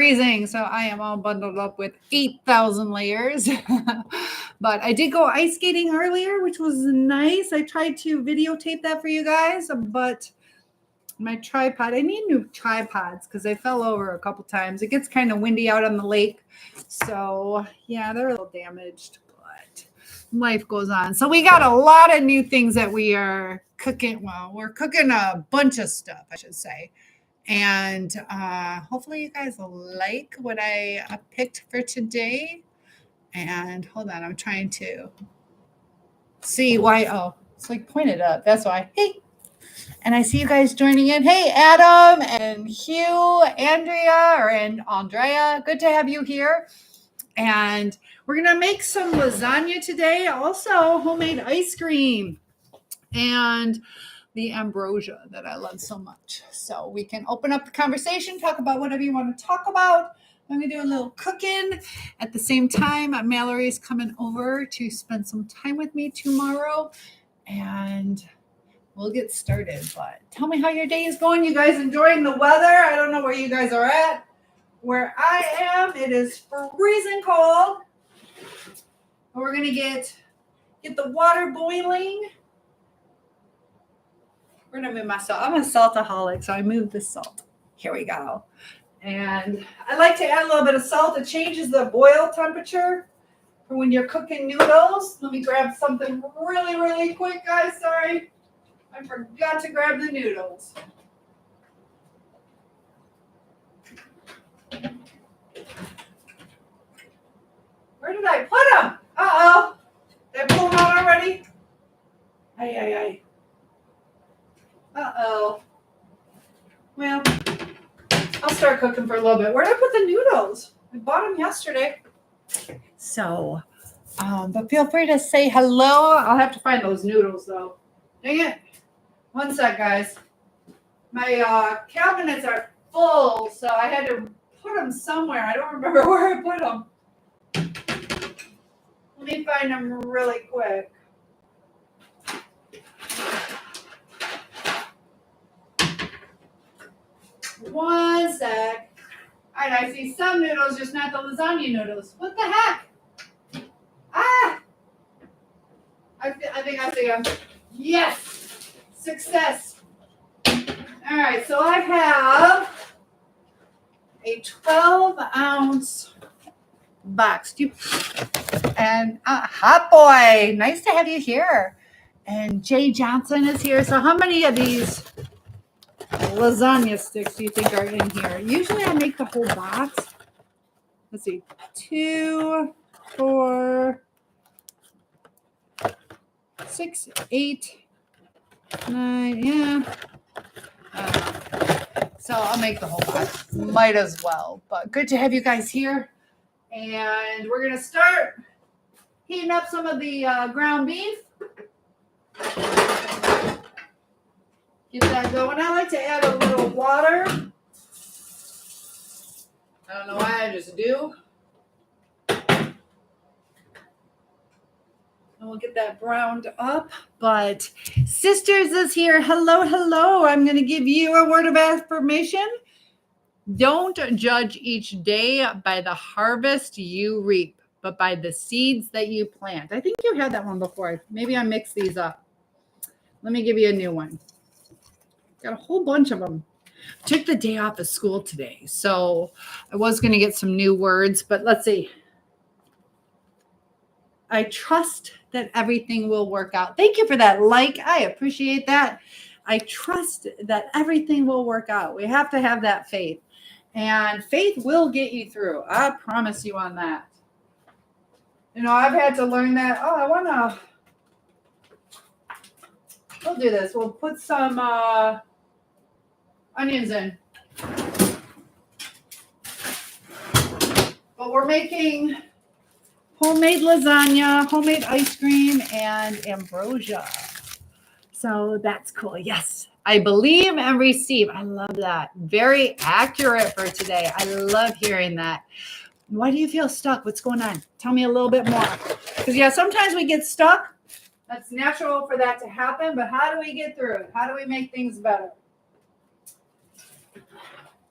freezing, so I am all bundled up with 8,000 layers. But I did go ice skating earlier, which was nice. I tried to videotape that for you guys, but my tripod, I need new tripods because I fell over a couple times. It gets kind of windy out on the lake. So yeah, they're a little damaged, but life goes on. So we got a lot of new things that we are cooking. Well, we're cooking a bunch of stuff, I should say. And hopefully you guys will like what I picked for today. And hold on, I'm trying to see why. Oh, it's like pointed up. That's why. Hey. And I see you guys joining in. Hey, Adam and Hugh, and Andrea. Good to have you here. And we're going to make some lasagna today. Also, homemade ice cream. And the ambrosia that I love so much. So we can open up the conversation, talk about whatever you want to talk about. I'm going to do a little cooking. At the same time, Mallory's coming over to spend some time with me tomorrow. And we'll get started. But tell me how your day is going. You guys enjoying the weather? I don't know where you guys are at. Where I am, it is freezing cold. We're going to get the water boiling. We're going to move my salt. I'm a saltaholic, so I moved the salt. Here we go. And I like to add a little bit of salt. It changes the boil temperature for when you're cooking noodles. Let me grab something really, really quick, guys. Sorry. I forgot to grab the noodles. Where did I put them? Uh-oh. Did I pull them out already? Ay. Uh-oh. Well, I'll start cooking for a little bit. Where did I put the noodles? I bought them yesterday. So, but feel free to say hello. I'll have to find those noodles, though. Dang it. One sec, guys. My cabinets are full, so I had to put them somewhere. I don't remember where I put them. Let me find them really quick. One sec. All right, I see some noodles, just not the lasagna noodles. What the heck? Ah! I think I see them. Yes! Success. All right, so I have a 12-ounce box. And hot boy, nice to have you here. And Jay Johnson is here. So how many of these lasagna sticks do you think are in here? Usually I make the whole box. Let's see. 2, 4, 6, 8, 9. Yeah. So I'll make the whole box. Might as well. But good to have you guys here. And we're going to start heating up some of the ground beef. Get that going. I like to add a little water. I don't know why, I just do. And we'll get that browned up. But Sisters is here. Hello, hello. I'm going to give you a word of affirmation. Don't judge each day by the harvest you reap, but by the seeds that you plant. I think you had that one before. Maybe I mixed these up. Let me give you a new one. Got a whole bunch of them. Took the day off of school today, so I was going to get some new words, but let's see. I trust that everything will work out. Thank you for that like. I appreciate that. I trust that everything will work out. We have to have that faith, and faith will get you through. I promise you on that. You know, I've had to learn that. Oh, I want to. We'll do this. We'll put some onions in. But we're making homemade lasagna, homemade ice cream, and ambrosia. So that's cool. Yes. I believe and receive. I love that. Very accurate for today. I love hearing that. Why do you feel stuck? What's going on? Tell me a little bit more. Because, yeah, sometimes we get stuck. That's natural for that to happen. But how do we get through it? How do we make things better?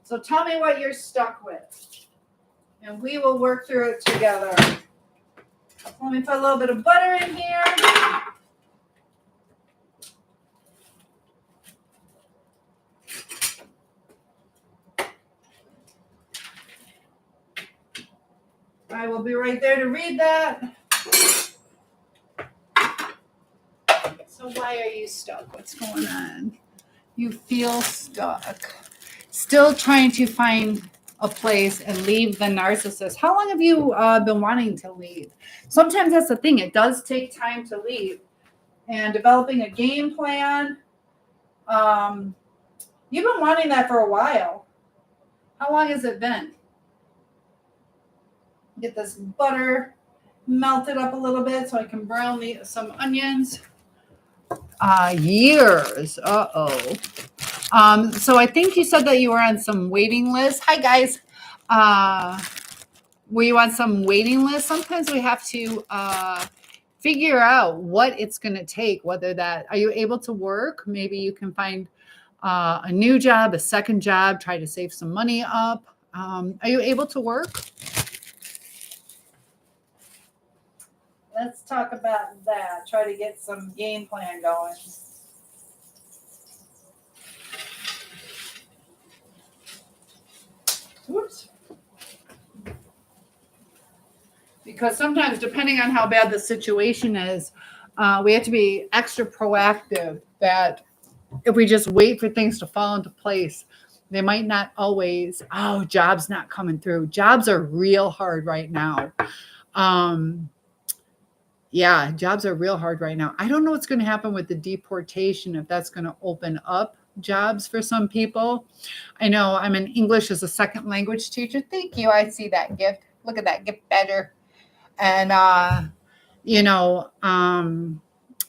So tell me what you're stuck with. and we will work through it together. Let me put a little bit of butter in here. I will be right there to read that. So why are you stuck? What's going on? You feel stuck. Still trying to find a place and leave the narcissist. How long have you been wanting to leave? Sometimes that's the thing. It does take time to leave. And developing a game plan. You've been wanting that for a while. How long has it been? Get this butter melted up a little bit so I can brown some onions. Years. So I think you said that you were on some waiting list. Hi, guys. Were you on some waiting list? Sometimes we have to figure out what it's going to take, whether that, are you able to work? Maybe you can find a new job, a second job, try to save some money up. Are you able to work? Let's talk about that. Try to get some game plan going. Oops. Because sometimes, depending on how bad the situation is, we have to be extra proactive, that if we just wait for things to fall into place, they might not always, jobs not coming through. Jobs are real hard right now. Yeah, jobs are real hard right now. I don't know what's going to happen with the deportation, if that's going to open up jobs for some people. I know I'm an English as a second language teacher. Thank you. I see that gift. Look at that gift better. And,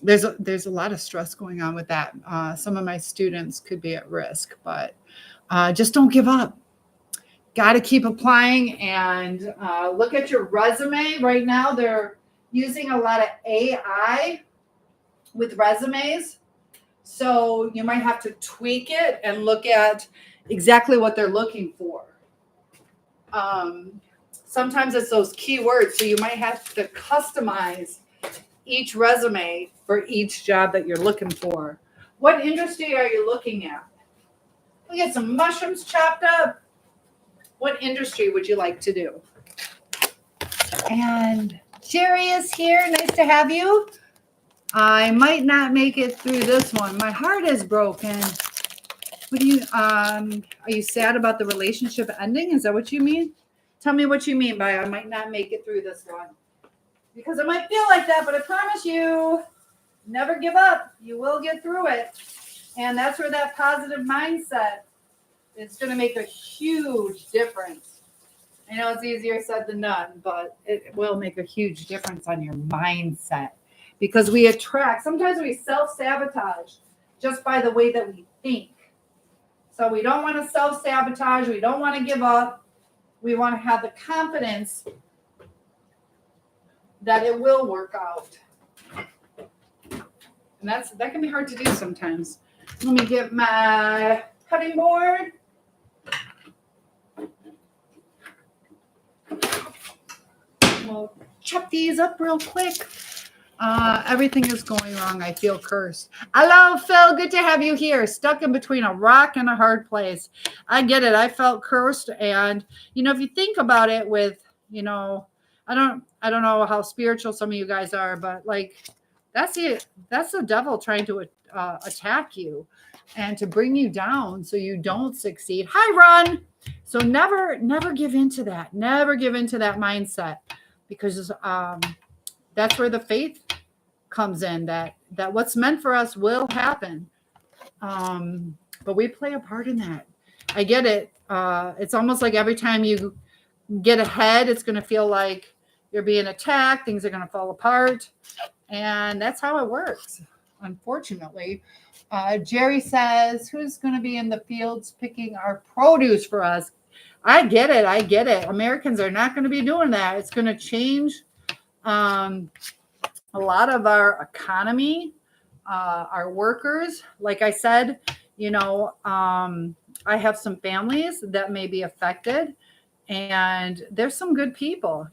there's a lot of stress going on with that. Some of my students could be at risk, but just don't give up. Got to keep applying and look at your resume. Right now, they're using a lot of AI with resumes. So you might have to tweak it and look at exactly what they're looking for. Sometimes it's those keywords. So you might have to customize each resume for each job that you're looking for. What industry are you looking at? We get some mushrooms chopped up. What industry would you like to do? And Jerry is here. Nice to have you. I might not make it through this one. My heart is broken. What do you, are you sad about the relationship ending? Is that what you mean? Tell me what you mean by I might not make it through this one. Because it might feel like that, but I promise you, never give up. You will get through it. And that's where that positive mindset is going to make a huge difference. I know it's easier said than done, but it will make a huge difference on your mindset. Because we attract, sometimes we self-sabotage just by the way that we think. So we don't want to self-sabotage. We don't want to give up. We want to have the confidence that it will work out. And that can be hard to do sometimes. Let me get my cutting board. We'll chop these up real quick. Everything is going wrong. I feel cursed. Hello, Phil. Good to have you here. Stuck in between a rock and a hard place. I get it. I felt cursed. And, if you think about it with, I don't know how spiritual some of you guys are, but that's it. That's the devil trying to attack you and to bring you down so you don't succeed. Hi, Ron. So never give into that. Never give into that mindset, because that's where the faith comes in, that what's meant for us will happen. But we play a part in that. I get it. It's almost like every time you get ahead, it's going to feel like you're being attacked. Things are going to fall apart. And that's how it works, unfortunately. Jerry says, who's going to be in the fields picking our produce for us? I get it. Americans are not going to be doing that. It's going to change a lot of our economy, our workers. Like I said, I have some families that may be affected. And there's some good people,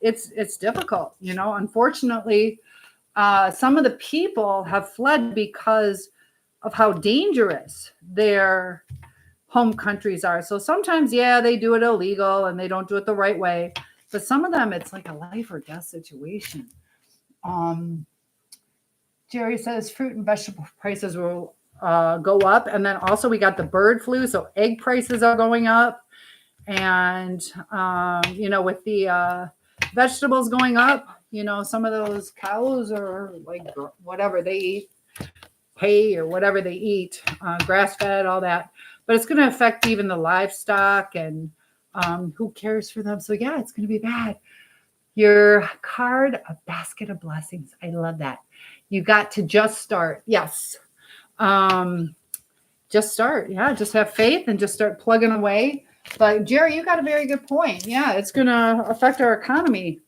it's difficult, unfortunately. Some of the people have fled because of how dangerous their home countries are. So sometimes, yeah, they do it illegal and they don't do it the right way. But some of them, it's like a life or death situation. Jerry says fruit and vegetable prices will go up. And then also we got the bird flu. So egg prices are going up. And, with the vegetables going up, some of those cows are like whatever they eat, hay or whatever they eat, grass fed, all that. But it's going to affect even the livestock and who cares for them. So, yeah, it's going to be bad. Your card, a basket of blessings. I love that. You got to just start. Yes. Just start. Yeah. Just have faith and just start plugging away. But Jerry, you got a very good point. Yeah. It's going to affect our economy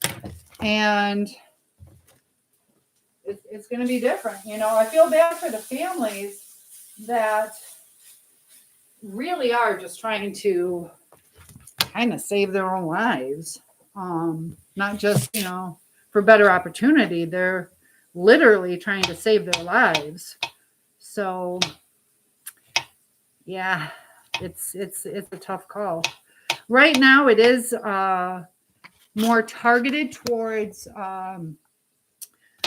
and it's going to be different. I feel bad for the families that really are just trying to kind of save their own lives. Not just, for better opportunity. They're literally trying to save their lives. So, yeah, it's a tough call. Right now, it is more targeted towards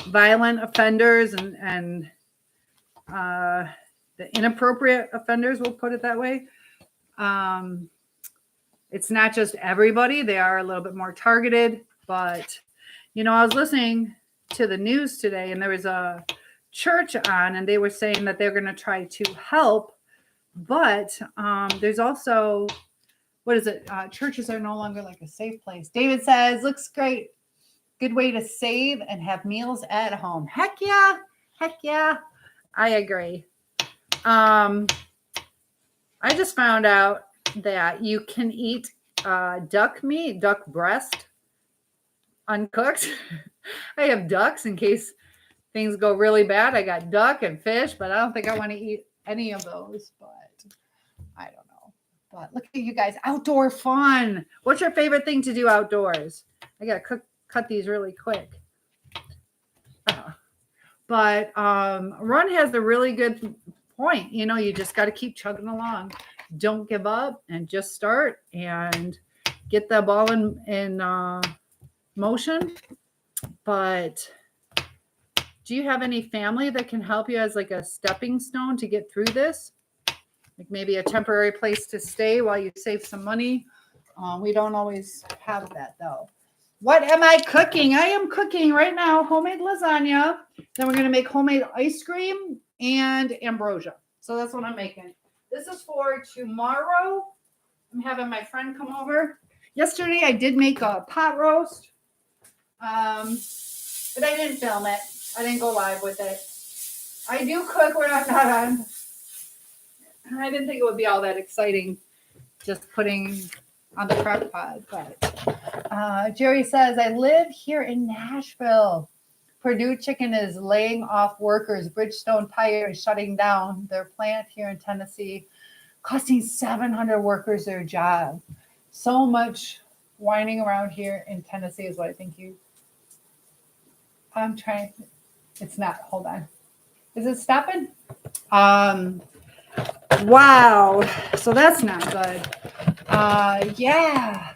violent offenders and the inappropriate offenders, we'll put it that way. It's not just everybody. They are a little bit more targeted. But, I was listening to the news today and there was a church on and they were saying that they're going to try to help. But there's also, what is it? Churches are no longer like a safe place. David says, looks great. Good way to save and have meals at home. Heck yeah. Heck yeah. I agree. I just found out that you can eat duck meat, duck breast, uncooked. I have ducks in case things go really bad. I got duck and fish, but I don't think I want to eat any of those. But I don't know. But look at you guys, outdoor fun. What's your favorite thing to do outdoors? I gotta cut these really quick. But Run has a really good point. You just got to keep chugging along. Don't give up and just start and get the ball in motion. But do you have any family that can help you as like a stepping stone to get through this? Like maybe a temporary place to stay while you save some money. We don't always have that though. What am I cooking? I am cooking right now homemade lasagna. Then we're going to make homemade ice cream and ambrosia. So that's what I'm making. This is for tomorrow. I'm having my friend come over. Yesterday I did make a pot roast. But I didn't film it. I didn't go live with it. I do cook when I'm not on. I didn't think it would be all that exciting just putting on the crock pot. But Jerry says, I live here in Nashville. Purdue Chicken is laying off workers. Bridgestone Tire is shutting down their plant here in Tennessee, costing 700 workers their job. So much whining around here in Tennessee is what I think I'm trying. It's not. Hold on. Is it stopping? Wow. So that's not good. Yeah.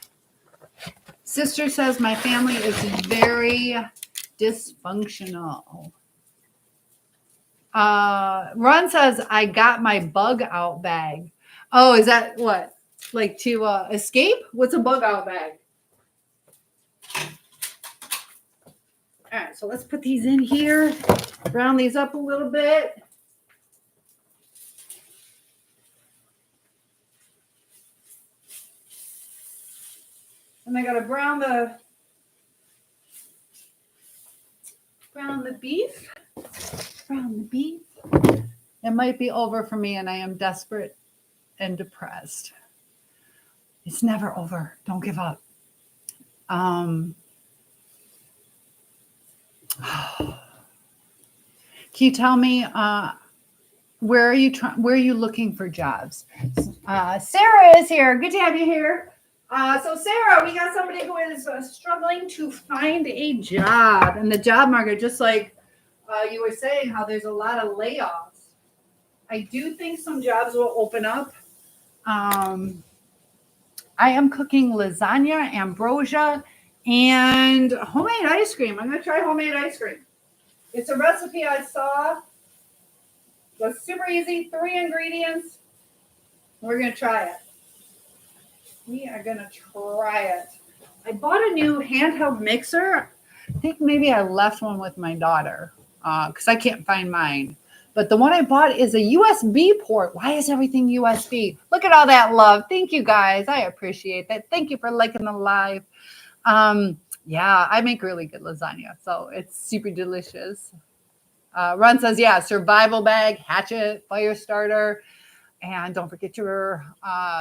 Sister says my family is very dysfunctional. Ron says I got my bug out bag. Oh, is that what? Like to escape? What's a bug out bag? All right, so let's put these in here. Round these up a little bit. And I gotta brown the beef. Brown the beef. It might be over for me, and I am desperate and depressed. It's never over. Don't give up. Can you tell me Where are you trying? Where are you looking for jobs? Sarah is here. Good to have you here. So Sarah, we got somebody who is struggling to find a job in the job market, just like you were saying, how there's a lot of layoffs. I do think some jobs will open up. I am cooking lasagna, ambrosia, and homemade ice cream. I'm going to try homemade ice cream. It's a recipe I saw. It's super easy, 3 ingredients. We're going to try it. We are going to try it. I bought a new handheld mixer. I think maybe I left one with my daughter because I can't find mine. But the one I bought is a USB port. Why is everything USB? Look at all that love. Thank you, guys. I appreciate that. Thank you for liking the live. Yeah, I make really good lasagna, so it's super delicious. Ron says, yeah, survival bag, hatchet, fire starter, and don't forget your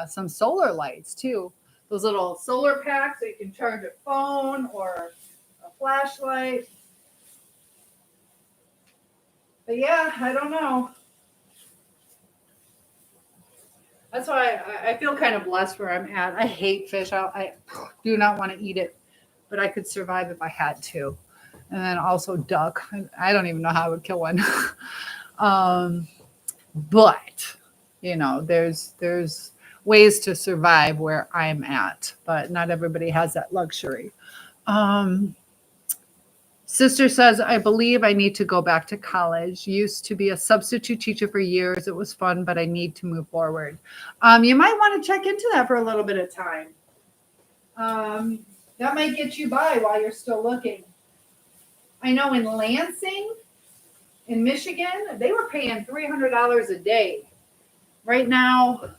some solar lights, too. Those little solar packs so you can charge a phone or a flashlight. But yeah, I don't know. That's why I feel kind of blessed where I'm at. I hate fish. I do not want to eat it, but I could survive if I had to. And then also duck. I don't even know how I would kill one. But, you know, there's ways to survive where I'm at, but not everybody has that luxury. Sister says, I believe I need to go back to college. Used to be a substitute teacher for years. It was fun, but I need to move forward. You might want to check into that for a little bit of time. That might get you by while you're still looking. I know in Lansing, in Michigan, they were paying $300 a day. Right now,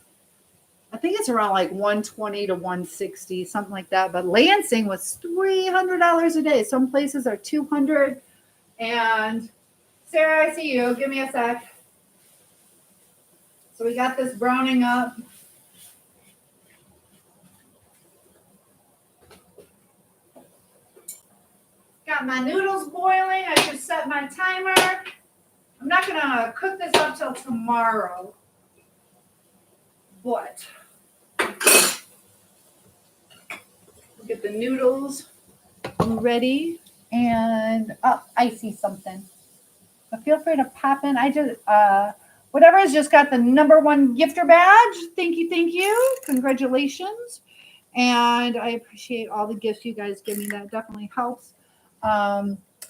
I think it's around like 120 to 160, something like that. But Lansing was $300 a day. Some places are 200. And Sarah, I see you. Give me a sec. So we got this browning up. Got my noodles boiling. I just set my timer. I'm not going to cook this up till tomorrow. But get the noodles ready. And I see something. But feel free to pop in. I just whatever has just got the #1 gifter badge. Thank you. Congratulations. And I appreciate all the gifts you guys give me. That definitely helps.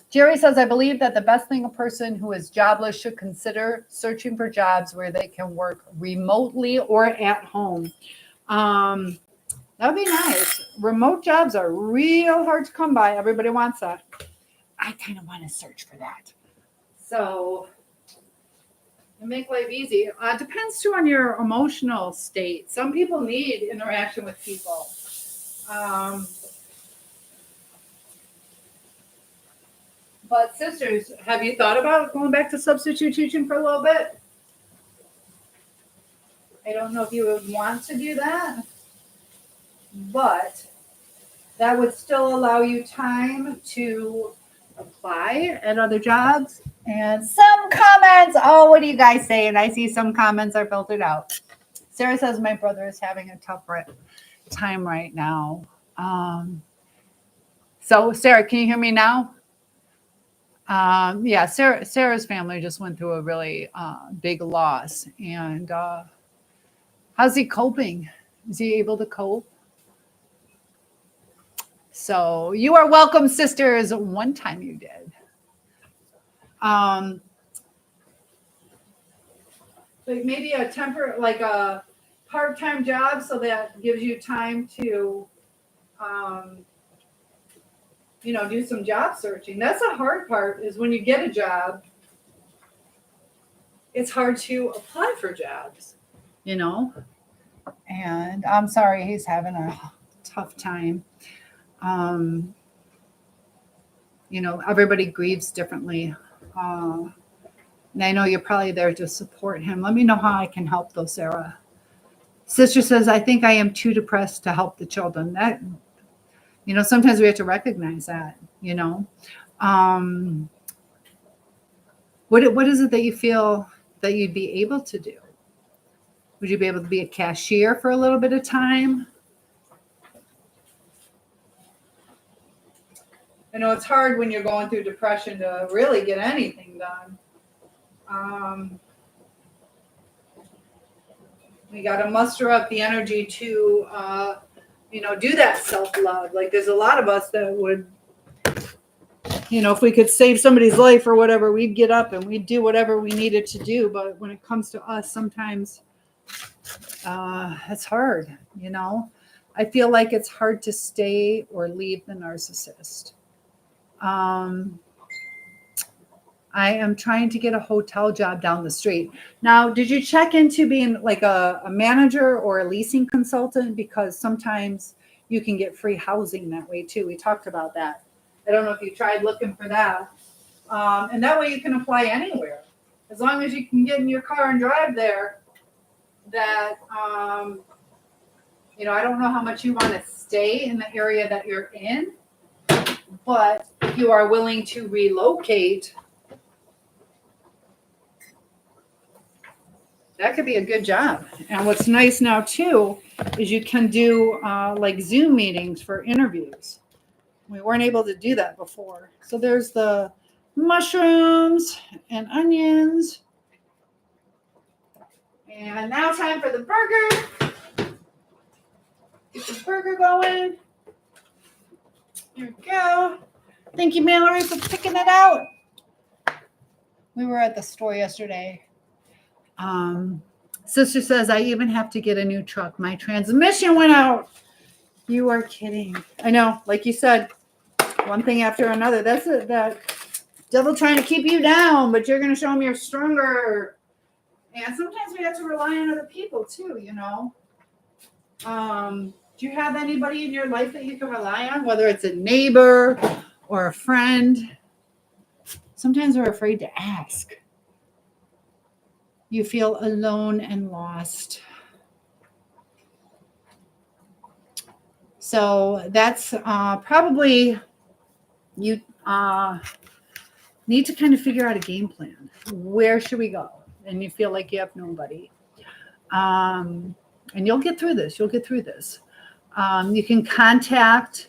Jerry says, I believe that the best thing a person who is jobless should consider searching for jobs where they can work remotely or at home. That would be nice. Remote jobs are real hard to come by. Everybody wants that. I kind of want to search for that. So make life easy. Depends too on your emotional state. Some people need interaction with people. But sisters, have you thought about going back to substitute teaching for a little bit? I don't know if you would want to do that, but that would still allow you time to apply at other jobs. And some comments, oh, what are you guys saying? I see some comments are filtered out. Sarah says my brother is having a tough time right now. So Sarah, can you hear me now? Yeah, Sarah's family just went through a really big loss. And how's he coping? Is he able to cope? So you are welcome, sisters. One time you did. Like maybe a part-time job, so that gives you time to do some job searching. That's the hard part, is when you get a job, it's hard to apply for jobs, And I'm sorry he's having a tough time. Everybody grieves differently. And I know you're probably there to support him. Let me know how I can help, though, Sarah. Sister says, I think I am too depressed to help the children. That, sometimes we have to recognize that, What is it that you feel that you'd be able to do? Would you be able to be a cashier for a little bit of time? I know it's hard when you're going through depression to really get anything done. We got to muster up the energy to, do that self-love. Like there's a lot of us that would, if we could save somebody's life or whatever, we'd get up and we'd do whatever we needed to do. But when it comes to us, sometimes it's hard, I feel like it's hard to stay or leave the narcissist. I am trying to get a hotel job down the street. Now, did you check into being like a manager or a leasing consultant? Because sometimes you can get free housing that way too. We talked about that. I don't know if you tried looking for that. And that way you can apply anywhere. As long as you can get in your car and drive there, that, I don't know how much you want to stay in the area that you're in, but if you are willing to relocate, that could be a good job. And what's nice now too is you can do like Zoom meetings for interviews. We weren't able to do that before. So there's the mushrooms and onions. And now time for the burger. Get the burger going. Here we go. Thank you, Mallory, for picking it out. We were at the store yesterday. Sister says, I even have to get a new truck. My transmission went out. You are kidding. I know, like you said, one thing after another. That's it. That devil trying to keep you down, but you're going to show him you're stronger. And sometimes we have to rely on other people too, Do you have anybody in your life that you can rely on, whether it's a neighbor or a friend? Sometimes we're afraid to ask. You feel alone and lost. So that's probably you need to kind of figure out a game plan. Where should we go? And you feel like you have nobody. And you'll get through this. You'll get through this. You can contact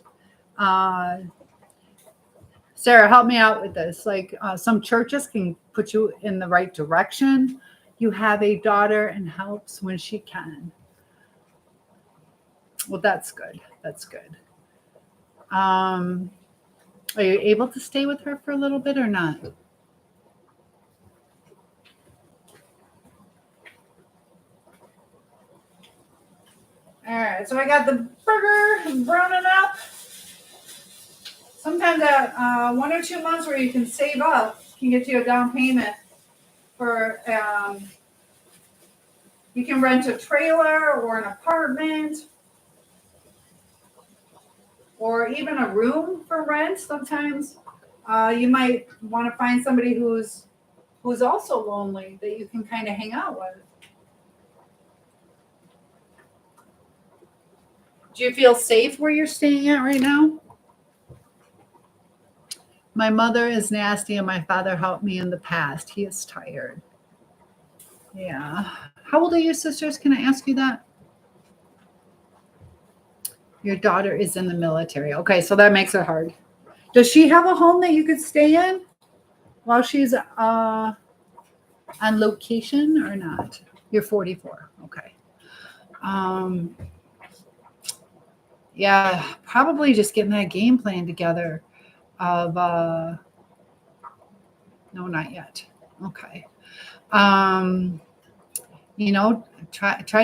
Sarah, help me out with this. Like some churches can put you in the right direction. You have a daughter and helps when she can. Well, that's good. That's good. Are you able to stay with her for a little bit or not? All right, so I got the burger browning up. Sometimes that 1 or 2 months where you can save up can get you a down payment for, you can rent a trailer or an apartment or even a room for rent. Sometimes you might want to find somebody who's also lonely that you can kind of hang out with. Do you feel safe where you're staying at right now? My mother is nasty and my father helped me in the past. He is tired. Yeah. How old are your sisters? Can I ask you that? Your daughter is in the military. Okay, so that makes it hard. Does she have a home that you could stay in while she's on location or not? You're 44. Okay. Yeah, probably just getting that game plan together of no, not yet. Okay. Try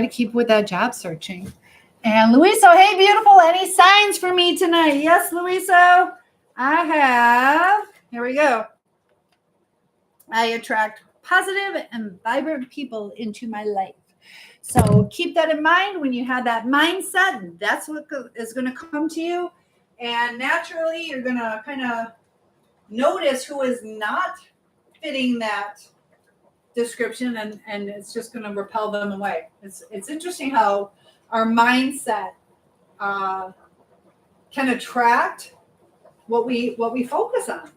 to keep with that job searching. And Luiso, hey, beautiful. Any signs for me tonight? Yes, Luiso, I have. Here we go. I attract positive and vibrant people into my life. So keep that in mind when you have that mindset. That's what is going to come to you. And naturally, you're going to kind of notice who is not fitting that description, and it's just going to repel them away. It's interesting how our mindset can attract what we focus on.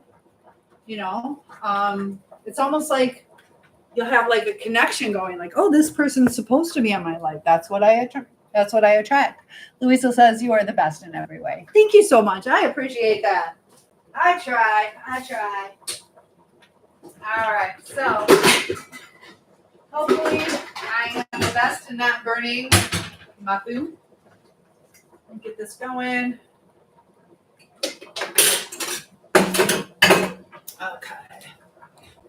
It's almost like you'll have like a connection going, like, oh, this person's supposed to be in my life. That's what I attract. That's what I attract. Louisa says you are the best in every way. Thank you so much. I appreciate that. I try. All right. So hopefully I am the best in not burning my food. Get this going. Okay.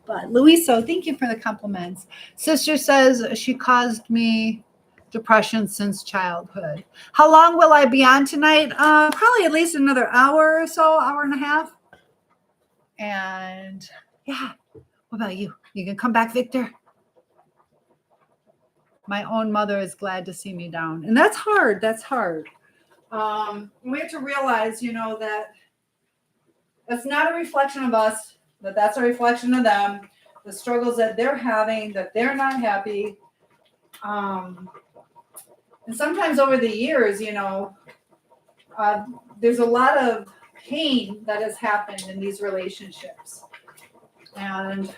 But Louisa, thank you for the compliments. Sister says she caused me depression since childhood. How long will I be on tonight? Probably at least another hour or so, hour and a half. And yeah, what about you? You can come back, Victor? My own mother is glad to see me down. And that's hard. That's hard. We have to realize, that that's not a reflection of us, that's a reflection of them, the struggles that they're having, that they're not happy. And sometimes over the years, there's a lot of pain that has happened in these relationships. And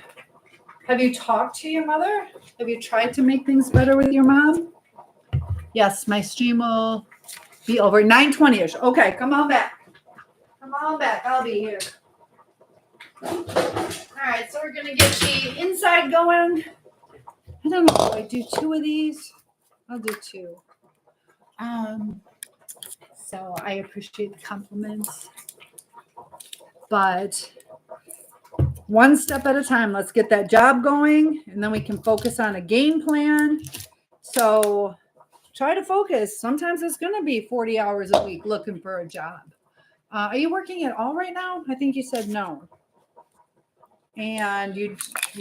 have you talked to your mother? Have you tried to make things better with your mom? Yes, my stream will be over 9:20ish. Okay, come on back. Come on back. I'll be here. All right, so we're going to get the inside going. I don't know. Do I do 2 of these? I'll do 2. So I appreciate the compliments. But one step at a time. Let's get that job going, and then we can focus on a game plan. So try to focus. Sometimes it's going to be 40 hours a week looking for a job. Are you working at all right now? I think you said no. And you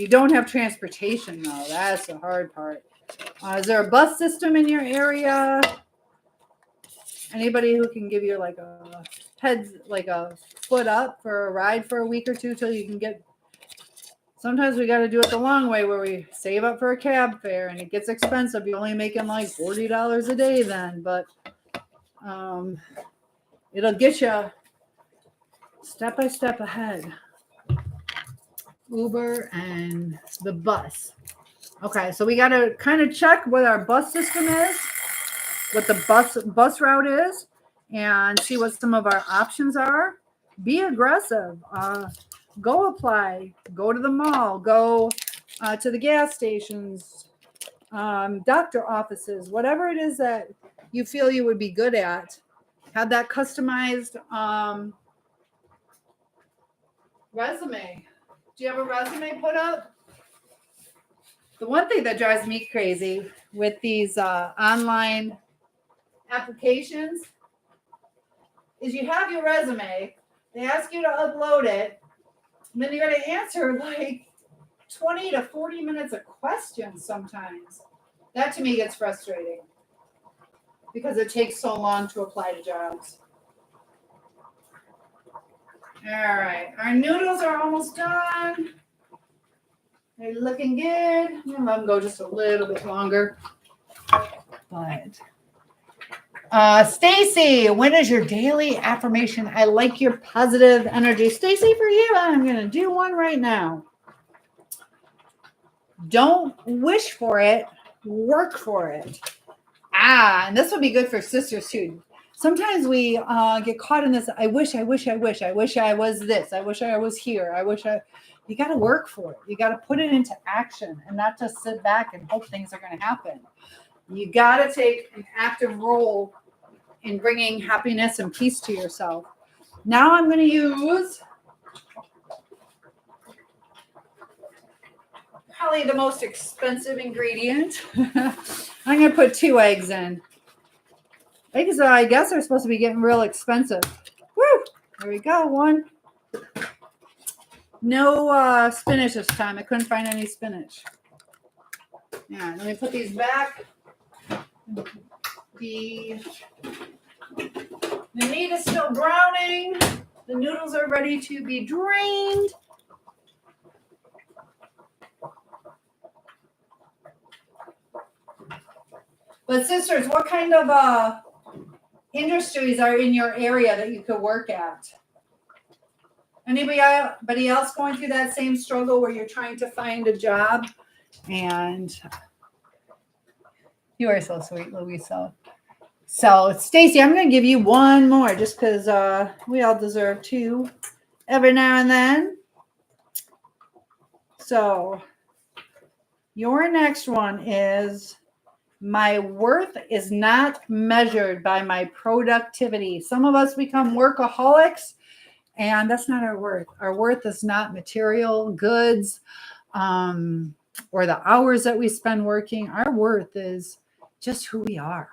don't have transportation, though. That's the hard part. Is there a bus system in your area? Anybody who can give you like a foot up for a ride for a week or two till you can get. Sometimes we got to do it the long way where we save up for a cab fare, and it gets expensive. You're only making like $40 a day then, but it'll get you step by step ahead. Uber and the bus. Okay, so we got to kind of check what our bus system is, what the bus route is, and see what some of our options are. Be aggressive. Go apply. Go to the mall. Go to the gas stations, doctor offices, whatever it is that you feel you would be good at. Have that customized resume. Do you have a resume put up? The one thing that drives me crazy with these online applications is you have your resume, they ask you to upload it, and then you got to answer like 20 to 40 minutes of questions sometimes. That to me gets frustrating because it takes so long to apply to jobs. All right, our noodles are almost done. They're looking good. I'm gonna let them go just a little bit longer. But Stacy, when is your daily affirmation? I like your positive energy. Stacy, for you, I'm gonna do one right now. Don't wish for it, work for it. And this would be good for sisters too. Sometimes we get caught in this, I wish I was this. I wish I was here. You got to work for it. You got to put it into action and not just sit back and hope things are going to happen. You got to take an active role in bringing happiness and peace to yourself. Now I'm going to use probably the most expensive ingredient. I'm going to put 2 eggs in. Eggs, I guess, are supposed to be getting real expensive. Woo! There we go. 1. No spinach this time. I couldn't find any spinach. Yeah, let me put these back. The meat is still browning. The noodles are ready to be drained. But sisters, what kind of industries are in your area that you could work at? Anybody else going through that same struggle where you're trying to find a job And you are so sweet, Louisa. So, Stacy, I'm going to give you one more just because we all deserve two every now and then. So, your next one is my worth is not measured by my productivity. Some of us become workaholics, and that's not our worth. Our worth is not material goods or the hours that we spend working. Our worth is just who we are.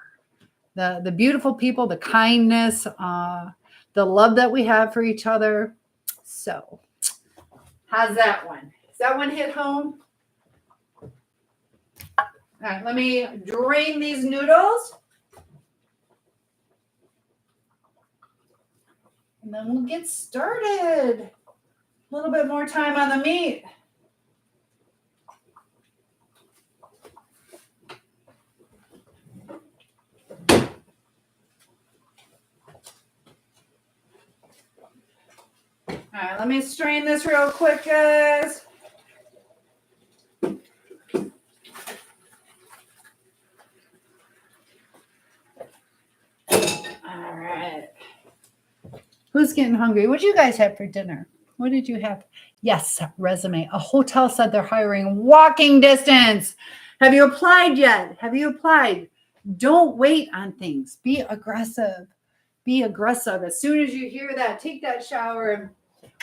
The beautiful people, the kindness, the love that we have for each other. So, how's that one? Does that one hit home? All right, let me drain these noodles. And then we'll get started. A little bit more time on the meat. All right, let me strain this real quick, guys. All right. Who's getting hungry? What did you guys have for dinner? What did you have? Yes, resume. A hotel said they're hiring walking distance. Have you applied yet? Have you applied? Don't wait on things. Be aggressive. Be aggressive. As soon as you hear that, take that shower and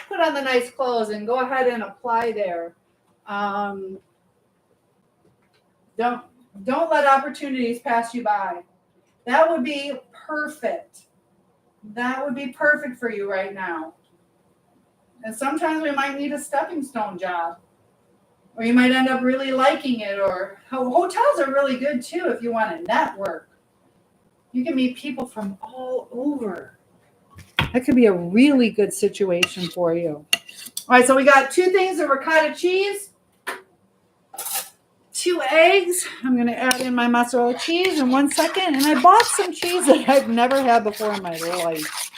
put on the nice clothes and go ahead and apply there. Don't let opportunities pass you by. That would be perfect. That would be perfect for you right now. And sometimes we might need a stepping stone job. Or you might end up really liking it. Or hotels are really good too if you want to network. You can meet people from all over. That could be a really good situation for you. All right, so we got two things of ricotta cheese, 2 eggs. I'm going to add in my mozzarella cheese in 1 second. And I bought some cheese that I've never had before in my life.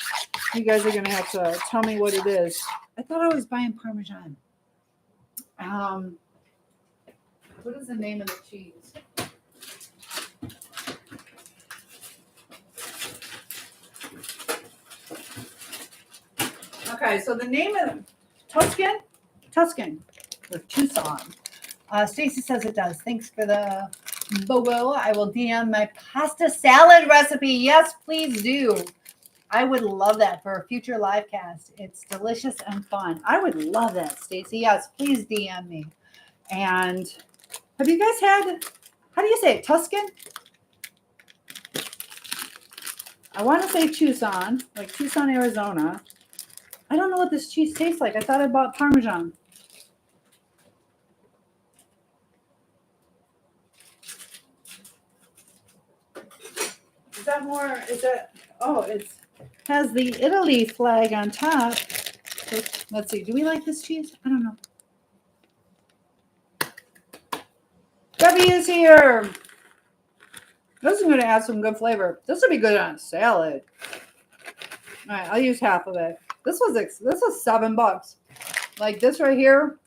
You guys are going to have to tell me what it is. I thought I was buying Parmesan. What is the name of the cheese? Okay, so the name of Tuscan, or Tucson. Stacy says it does. Thanks for the Bobo. I will DM my pasta salad recipe. Yes, please do. I would love that for a future live cast. It's delicious and fun. I would love that, Stacy. Yes, please DM me. And have you guys had, how do you say it, Tuscan? I want to say Tucson, like Tucson, Arizona. I don't know what this cheese tastes like. I thought I bought Parmesan. It has the Italy flag on top. Let's see. Do we like this cheese? I don't know. Debbie is here. This is going to add some good flavor. This would be good on a salad. All right, I'll use half of it. This was $7. Like this right here,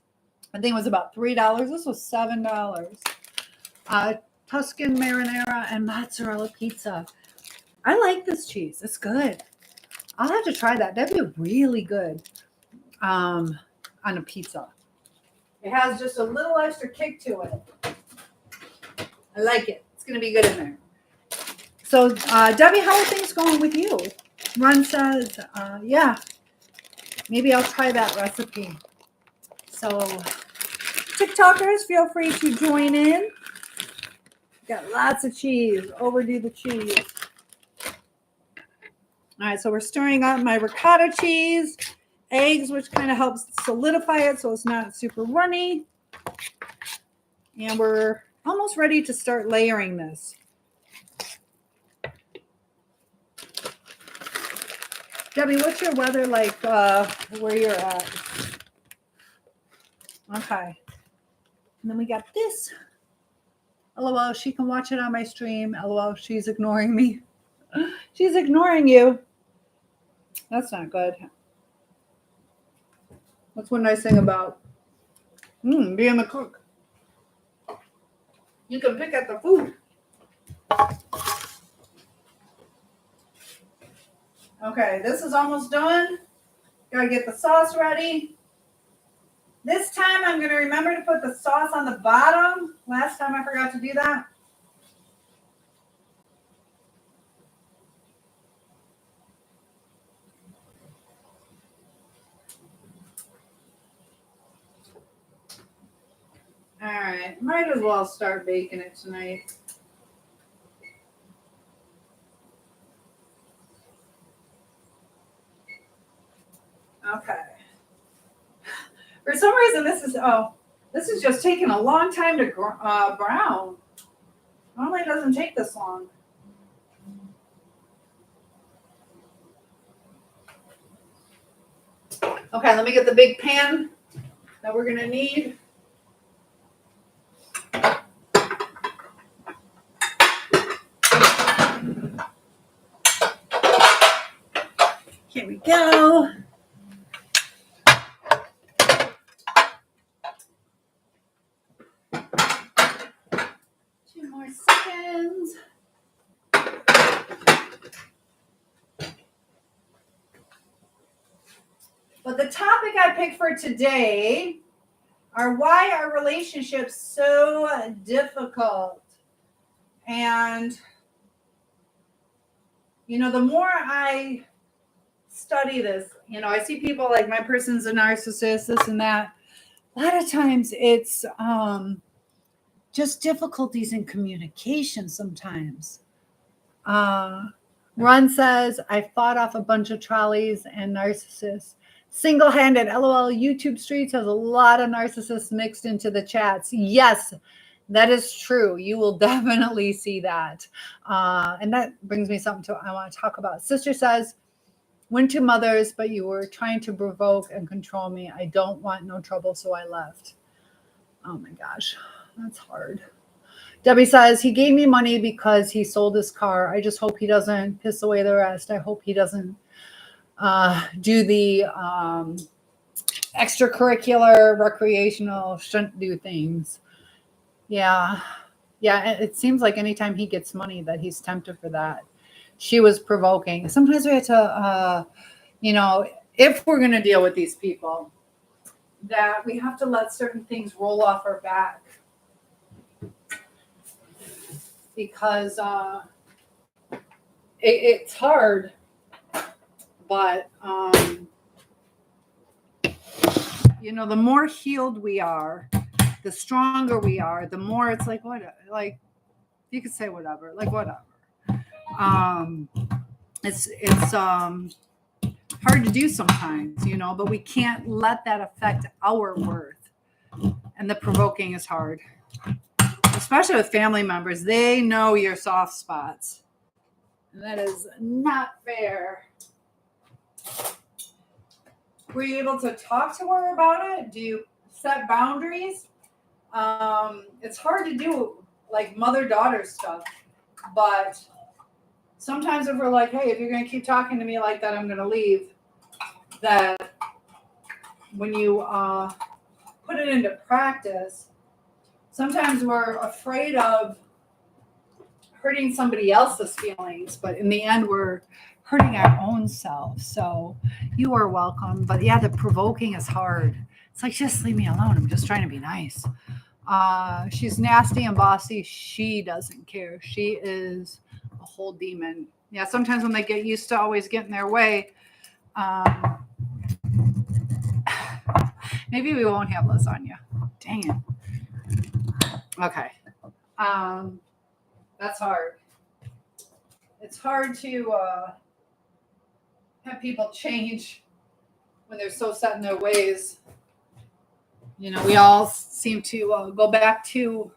I think it was about $3. This was $7. Tuscan marinara and mozzarella pizza. I like this cheese. It's good. I'll have to try that. That'd be really good on a pizza. It has just a little extra kick to it. I like it. It's going to be good in there. So, Debbie, how are things going with you? Ron says, yeah, maybe I'll try that recipe. So, TikTokers, feel free to join in. Got lots of cheese. Overdo the cheese. All right, so we're stirring up my ricotta cheese, eggs, which kind of helps solidify it so it's not super runny. And we're almost ready to start layering this. Debbie, what's your weather like where you're at? Okay. And then we got this. LOL, she can watch it on my stream. LOL, she's ignoring me. She's ignoring you. That's not good. That's one nice thing about being a cook. You can pick at the food. Okay, this is almost done. Gotta get the sauce ready. This time I'm going to remember to put the sauce on the bottom. Last time I forgot to do that. All right, might as well start baking it tonight. Okay. For some reason, this is just taking a long time to brown. Normally, it doesn't take this long. Okay, let me get the big pan that we're gonna need. Here we go. 2 more seconds. But the topic I picked for today are why are relationships so difficult? And, you know, the more I study this, you know, I see people like my person's a narcissist, this and that. A lot of times it's just difficulties in communication sometimes. Ron says, I fought off a bunch of trolleys and narcissists. Single-handed, LOL, YouTube Streets has a lot of narcissists mixed into the chats. Yes, that is true. You will definitely see that. And that brings me something I want to talk about. Sister says, went to Mother's, but you were trying to provoke and control me. I don't want no trouble, so I left. Oh my gosh, that's hard. Debbie says, he gave me money because he sold his car. I just hope he doesn't piss away the rest. I hope he doesn't do the extracurricular, recreational, shouldn't do things. Yeah. It seems like anytime he gets money that he's tempted for that. She was provoking. Sometimes we have to, you know, if we're going to deal with these people, that we have to let certain things roll off our back. Because it's hard, but you know, the more healed we are, the stronger we are, the more it's like, what, like you could say whatever, like whatever. It's hard to do sometimes, you know, but we can't let that affect our worth. And the provoking is hard, especially with family members. They know your soft spots. And that is not fair. Were you able to talk to her about it? Do you set boundaries? It's hard to do like mother-daughter stuff, but sometimes if we're like, hey, if you're going to keep talking to me like that, I'm going to leave. That when you put it into practice, sometimes we're afraid of hurting somebody else's feelings, but in the end, we're hurting our own self. So you are welcome. But yeah, the provoking is hard. It's like, just leave me alone. I'm just trying to be nice. She's nasty and bossy. She doesn't care. She is a whole demon. Yeah, sometimes when they get used to always getting their way, maybe we won't have lasagna. Dang it. Okay. That's hard. It's hard to have people change when they're so set in their ways. You know, we all seem to go back to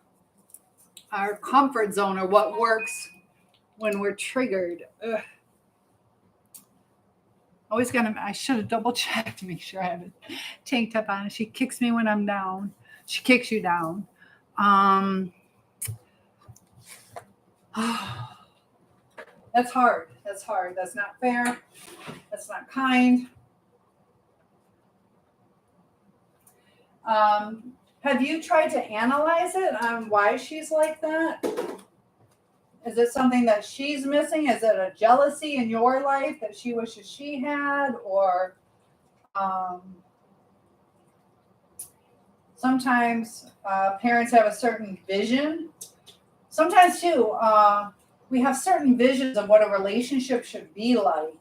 our comfort zone or what works when we're triggered. Ugh. Always I should have double checked to make sure I have a tank top on. She kicks me when I'm down. She kicks you down. That's hard. That's hard. That's not fair. That's not kind. Have you tried to analyze it on why she's like that? Is it something that she's missing? Is it a jealousy in your life that she wishes she had? Or sometimes parents have a certain vision. Sometimes, too, we have certain visions of what a relationship should be like.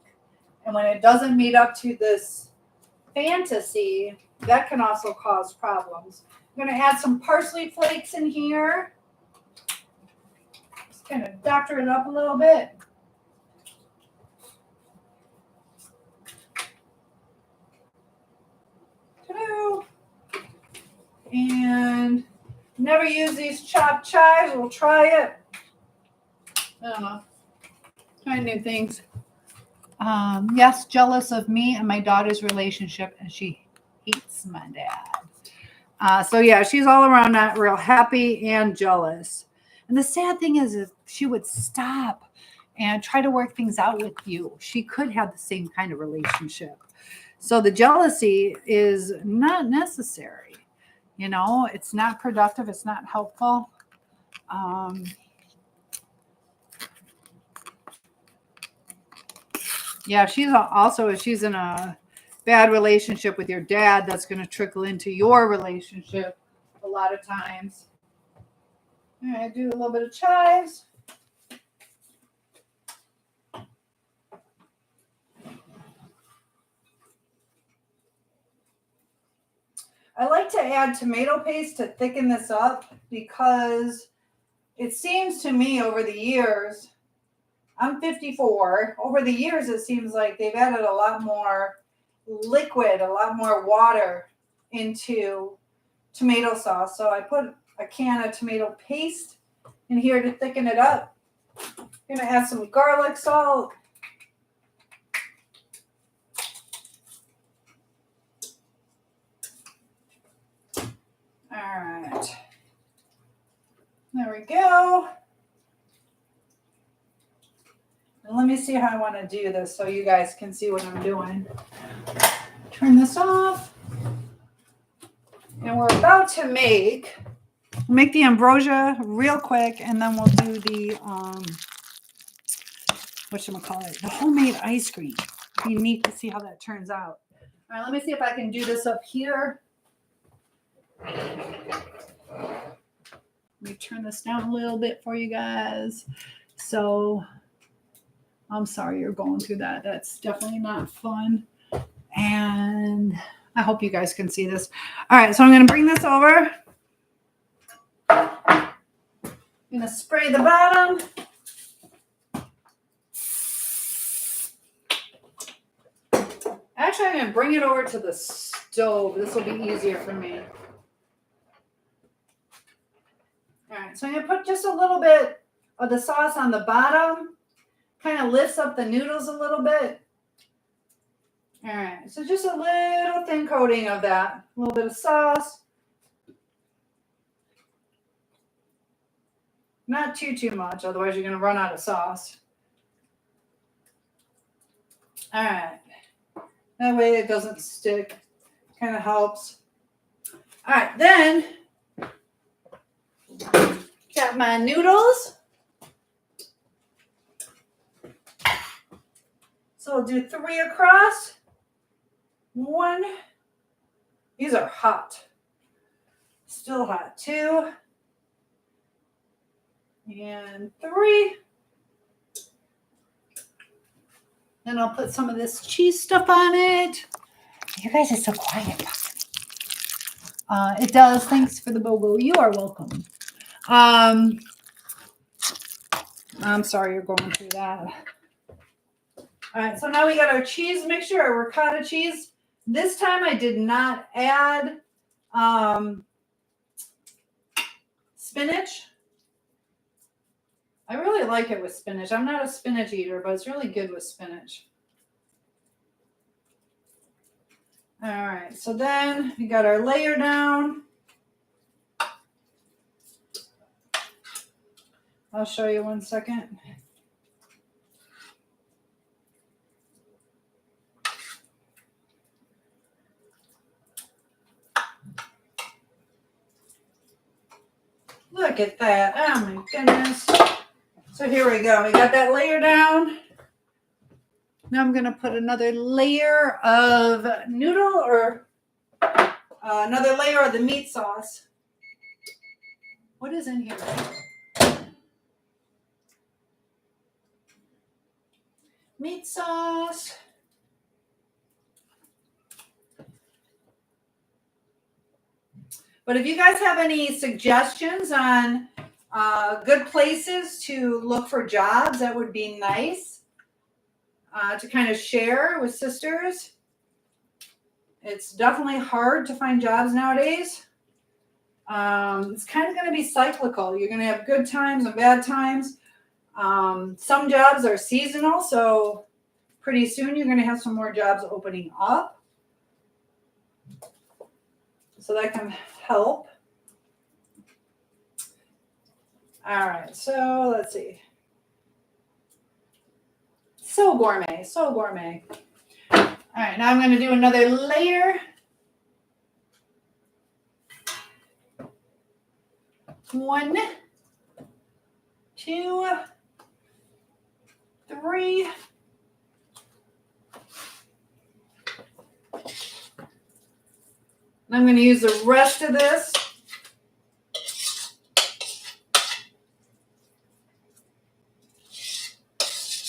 And when it doesn't meet up to this fantasy, that can also cause problems. I'm going to add some parsley flakes in here. Just kind of doctor it up a little bit. Ta-da! And never use these chopped chives. We'll try it. I don't know. Try new things. Yes, jealous of me and my daughter's relationship, and she hates my dad. So yeah, she's all around not real happy and jealous. And the sad thing is, if she would stop and try to work things out with you, she could have the same kind of relationship. So the jealousy is not necessary. You know, it's not productive. It's not helpful. Yeah, if she's in a bad relationship with your dad, that's going to trickle into your relationship a lot of times. All right, do a little bit of chives. I like to add tomato paste to thicken this up because it seems to me over the years, I'm 54, over the years it seems like they've added a lot more liquid, a lot more water into tomato sauce. So I put a can of tomato paste in here to thicken it up. I'm going to add some garlic salt. All right. There we go. And let me see how I want to do this so you guys can see what I'm doing. Turn this off. And we're about to make the ambrosia real quick, and then we'll do the the homemade ice cream. Be neat to see how that turns out. All right, let me see if I can do this up here. Let me turn this down a little bit for you guys. So I'm sorry you're going through that. That's definitely not fun. And I hope you guys can see this. All right, so I'm going to bring this over. I'm going to spray the bottom. Actually, I'm going to bring it over to the stove. This will be easier for me. All right, so I'm going to put just a little bit of the sauce on the bottom. Kind of lifts up the noodles a little bit. All right, so just a little thin coating of that. A little bit of sauce. Not too much, otherwise you're going to run out of sauce. All right. That way it doesn't stick. Kind of helps. All right, then got my noodles. So I'll do 3 across. 1. These are hot. Still hot. 2. And 3. Then I'll put some of this cheese stuff on it. You guys are so quiet. It does. Thanks for the BOGO. You are welcome. I'm sorry you're going through that. All right, so now we got our cheese mixture, our ricotta cheese. This time I did not add spinach. I really like it with spinach. I'm not a spinach eater, but it's really good with spinach. All right, so then we got our layer down. I'll show you 1 second. at that. Oh my goodness. So here we go. We got that layer down. Now I'm going to put another layer of noodle or another layer of the meat sauce. What is in here? Meat sauce. But if you guys have any suggestions on good places to look for jobs, that would be nice to kind of share with sisters. It's definitely hard to find jobs nowadays. It's kind of going to be cyclical. You're going to have good times and bad times. Some jobs are seasonal, so pretty soon you're going to have some more jobs opening up. So that can help. All right, so let's see. So gourmet, so gourmet. All right, now I'm going to do another layer. 1, 2, 3. I'm going to use the rest of this.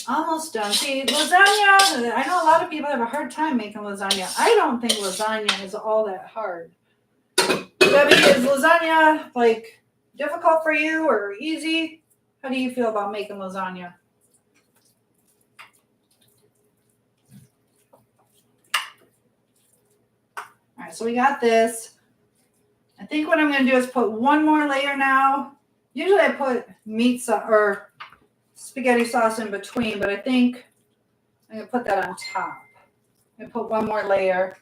Almost done. See, lasagna, I know a lot of people have a hard time making lasagna. I don't think lasagna is all that hard. Debbie, is lasagna like difficult for you or easy? How do you feel about making lasagna? All right, so we got this. I think what I'm going to do is put one more layer now. Usually I put meat sauce or spaghetti sauce in between, but I think I'm going to put that on top. I'm going to put one more layer.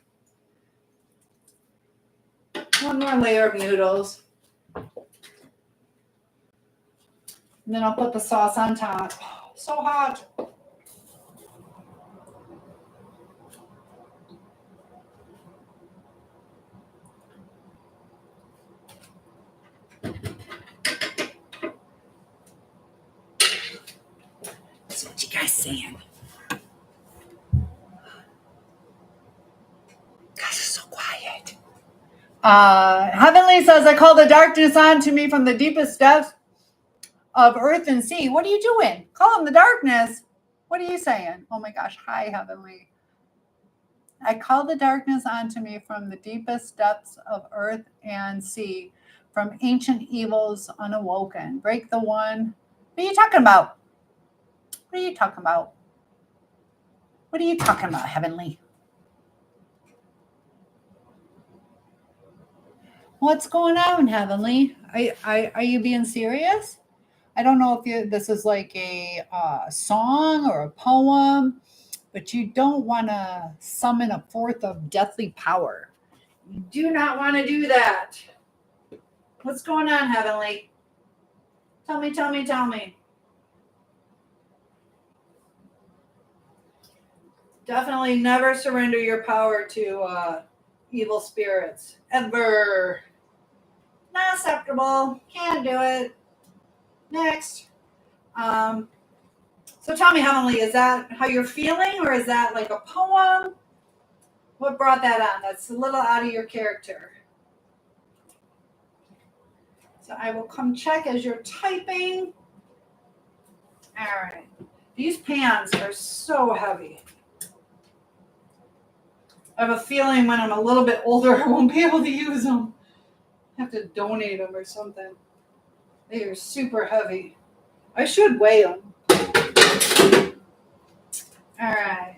One more layer of noodles. And then I'll put the sauce on top. Oh, so hot. That's what you guys saying. Guys are so quiet. Heavenly says, I call the darkness on to me from the deepest depths of earth and sea. What are you doing? Call him the darkness. What are you saying? Oh my gosh. Hi, Heavenly. I call the darkness onto me from the deepest depths of earth and sea, from ancient evils unawoken. Break the one. What are you talking about? What are you talking about? What are you talking about, Heavenly? What's going on, Heavenly? Are you being serious? I don't know if this is like a song or a poem, but you don't want to summon a forth of deathly power. You do not want to do that. What's going on, Heavenly? Tell me, tell me, tell me. Definitely never surrender your power to evil spirits. Ever. Not acceptable. Can't do it. Next. So tell me, Heavenly, is that how you're feeling, or is that like a poem? What brought that on? That's a little out of your character. So I will come check as you're typing. All right. These pans are so heavy. I have a feeling when I'm a little bit older, I won't be able to use them. I have to donate them or something. They are super heavy. I should weigh them. All right.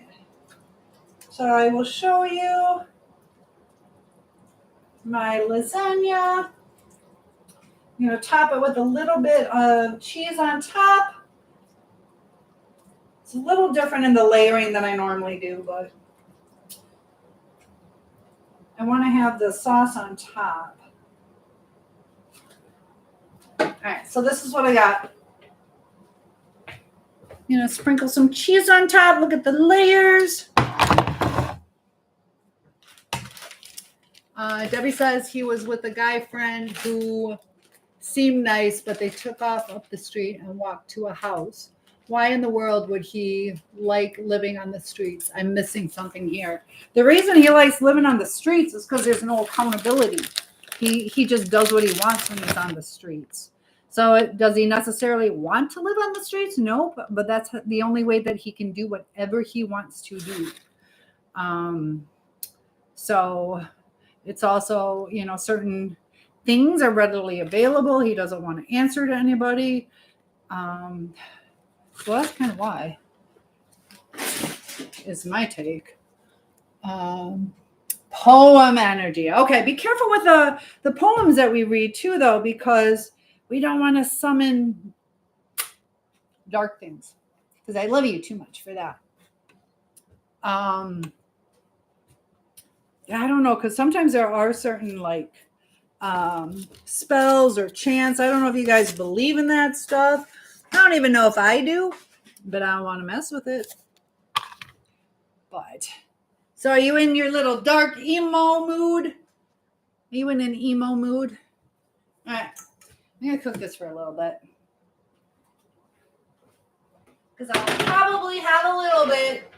So I will show you my lasagna. I'm going to top it with a little bit of cheese on top. It's a little different in the layering than I normally do, but I want to have the sauce on top. All right, so this is what I got. You know, sprinkle some cheese on top. Look at the layers. Debbie says he was with a guy friend who seemed nice, but they took off up the street and walked to a house. Why in the world would he like living on the streets? I'm missing something here. The reason he likes living on the streets is because there's no accountability. He just does what he wants when he's on the streets. So does he necessarily want to live on the streets? No, but that's the only way that he can do whatever he wants to do. So it's also, certain things are readily available. He doesn't want to answer to anybody. Well, that's kind of why, is my take. Poem energy. Okay, be careful with the poems that we read too, though, because we don't want to summon dark things, because I love you too much for that. I don't know, because sometimes there are certain spells or chants. I don't know if you guys believe in that stuff. I don't even know if I do, but I don't want to mess with it. But so are you in your little dark emo mood? Are you in an emo mood? All right, I'm gonna cook this for a little bit, because I'll probably have a little bit,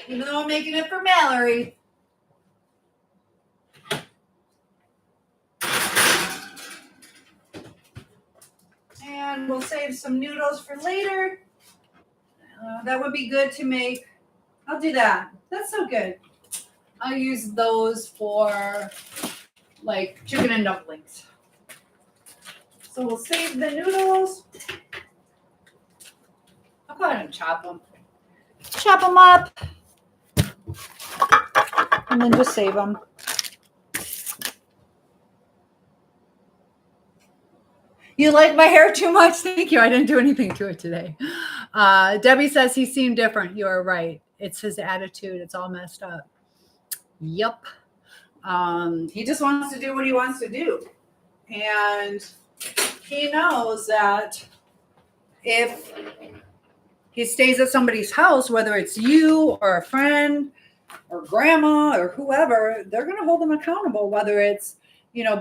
even though I'm making it for Mallory. And we'll save some noodles for later. That would be good to make. I'll do that. That's so good. I'll use those for chicken and dumplings. So we'll save the noodles. I'll go ahead and chop them. Chop them up. And then just save them. You like my hair too much? Thank you. I didn't do anything to it today. Debbie says he seemed different. You are right. It's his attitude. It's all messed up. Yep. He just wants to do what he wants to do. And he knows that if he stays at somebody's house, whether it's you or a friend or grandma or whoever, they're going to hold him accountable, whether it's,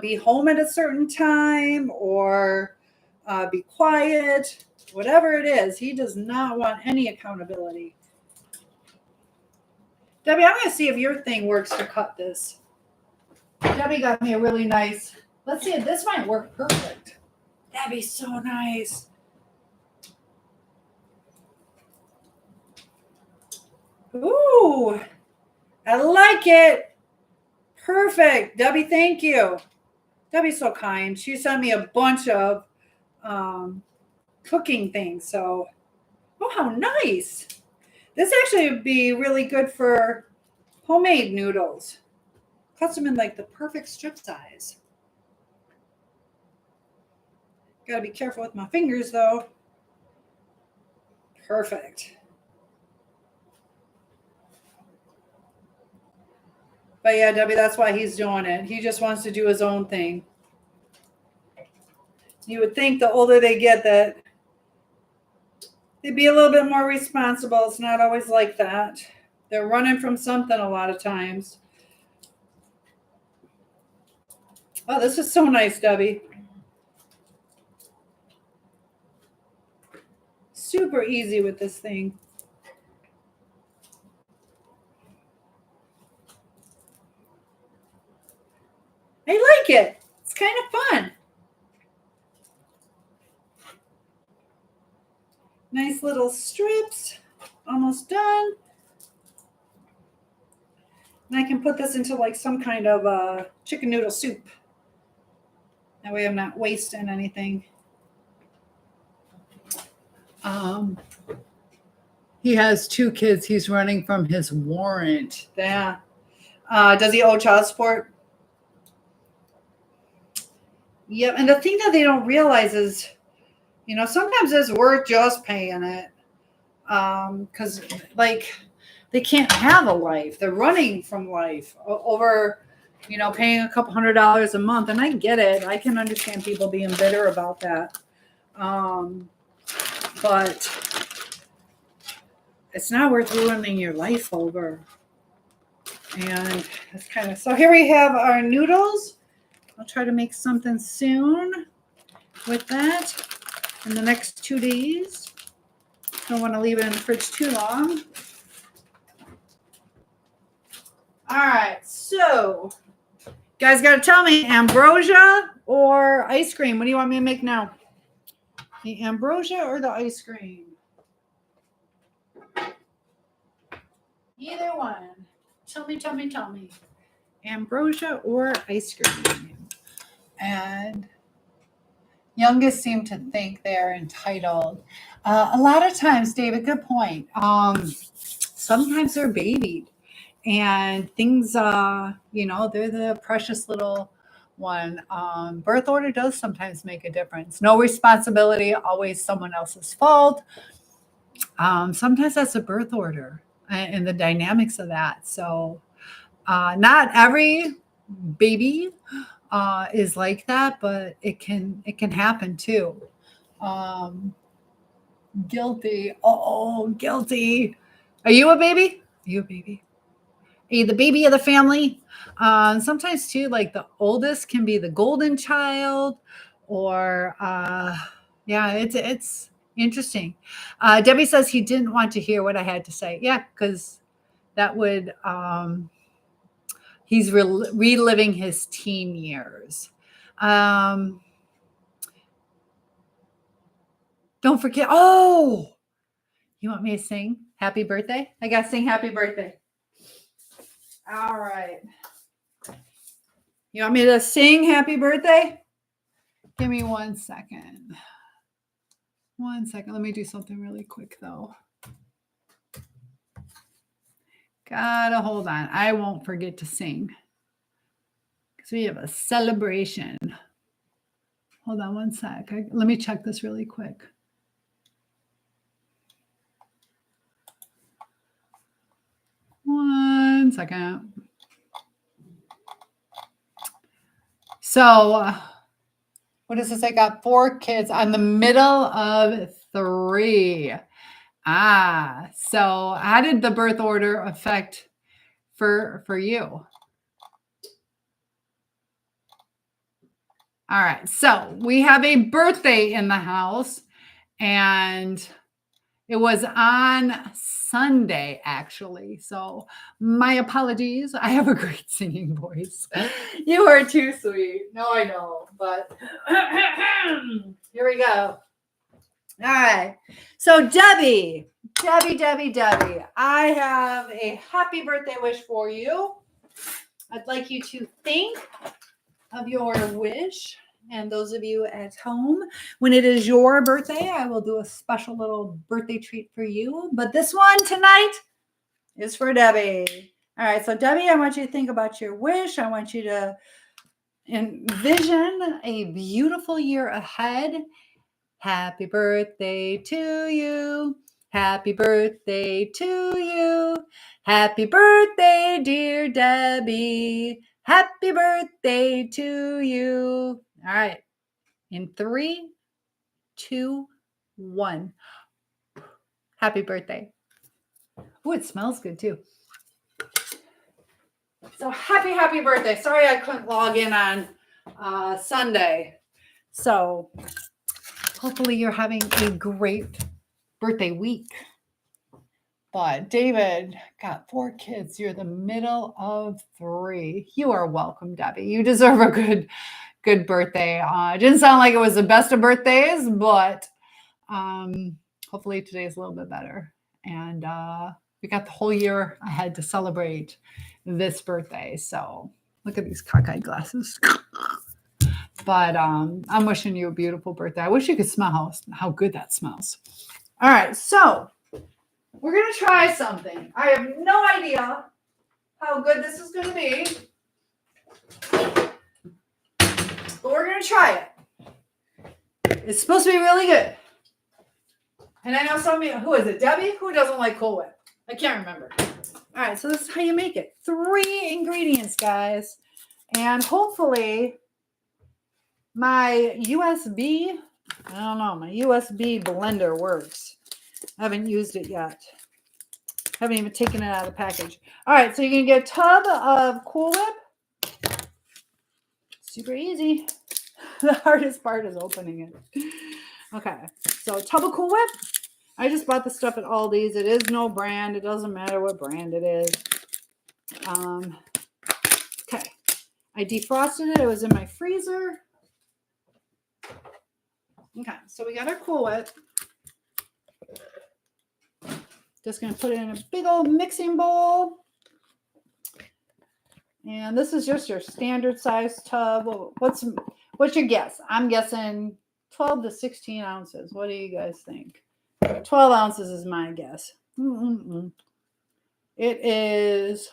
be home at a certain time or be quiet, whatever it is. He does not want any accountability. Debbie, I'm going to see if your thing works to cut this. Debbie got me a really nice, let's see if this might work perfect. That'd be so nice. Ooh, I like it. Perfect. Debbie, thank you. Debbie's so kind. She sent me a bunch of cooking things. So, oh, how nice. This actually would be really good for homemade noodles. Cuts them in the perfect strip size. Got to be careful with my fingers, though. Perfect. But yeah, Debbie, that's why he's doing it. He just wants to do his own thing. You would think the older they get that they'd be a little bit more responsible. It's not always like that. They're running from something a lot of times. Oh, this is so nice, Debbie. Super easy with this thing. I like it. It's kind of fun. Nice little strips. Almost done. And I can put this into some kind of chicken noodle soup. That way I'm not wasting anything. He has 2 kids. He's running from his warrant. Yeah. Does he owe child support? Yep. And the thing that they don't realize is, sometimes it's worth just paying it. Because they can't have a life. They're running from life over, paying a couple $100 a month. And I get it. I can understand people being bitter about that. But it's not worth ruining your life over. And it's so here we have our noodles. I'll try to make something soon. with that in the next 2 days. Don't want to leave it in the fridge too long. All right, so guys got to tell me, ambrosia or ice cream? What do you want me to make now? The ambrosia or the ice cream? Either one. Tell me, tell me, tell me. Ambrosia or ice cream? And youngest seem to think they're entitled. A lot of times, David, good point. Sometimes they're babied. And things, they're the precious little one. Birth order does sometimes make a difference. No responsibility, always someone else's fault. Sometimes that's a birth order and the dynamics of that. So not every baby is like that, but it can happen too. Guilty. Oh, guilty. Are you a baby? Are you a baby? Are you the baby of the family? Sometimes too, like the oldest can be the golden child, or it's interesting. Debbie says he didn't want to hear what I had to say. Yeah, because that would he's reliving his teen years. Don't forget. Oh, you want me to sing happy birthday? I got to sing happy birthday. All right. You want me to sing happy birthday? Give me 1 second. 1 second. Let me do something really quick, though. Gotta hold on. I won't forget to sing because we have a celebration. Hold on 1 sec. Let me check this really quick. One second. So, what is this? I got 4 kids. I'm the middle of 3. So how did the birth order affect for you? All right. So we have a birthday in the house, and it was on Sunday, actually. So my apologies. I have a great singing voice. You are too sweet. No, I know, but here we go. All right. So Debbie, I have a happy birthday wish for you. I'd like you to think of your wish. And those of you at home, when it is your birthday, I will do a special little birthday treat for you. But this one tonight is for Debbie. All right. So Debbie, I want you to think about your wish. I want you to envision a beautiful year ahead. Happy birthday to you. Happy birthday to you. Happy birthday, dear Debbie. Happy birthday to you. All right. In 3, 2, 1. Happy birthday. Oh, it smells good too. So happy birthday. Sorry I couldn't log in on Sunday. So hopefully you're having a great birthday week. But David got 4 kids. You're the middle of 3. You are welcome, Debbie. You deserve a good birthday. It didn't sound like it was the best of birthdays, but hopefully today is a little bit better. And we got the whole year ahead to celebrate this birthday. So look at these cockeyed glasses. But I'm wishing you a beautiful birthday. I wish you could smell how good that smells. All right, so we're going to try something. I have no idea how good this is going to be, but we're going to try it. It's supposed to be really good. And I know some of you, who is it, Debbie? Who doesn't like Cool Whip? I can't remember. All right, so this is how you make it. 3 ingredients, guys. And hopefully my USB blender works. I haven't used it yet. Haven't even taken it out of the package. All right, so you're going to get a tub of Cool Whip. Super easy. The hardest part is opening it. Okay, so tub of Cool Whip. I just bought the stuff at Aldi's. It is no brand. It doesn't matter what brand it is. Okay, I defrosted it. It was in my freezer. Okay, so we got our Cool Whip. Just going to put it in a big old mixing bowl. And this is just your standard size tub. What's your guess? I'm guessing 12 to 16 ounces. What do you guys think? 12 ounces is my guess. It is.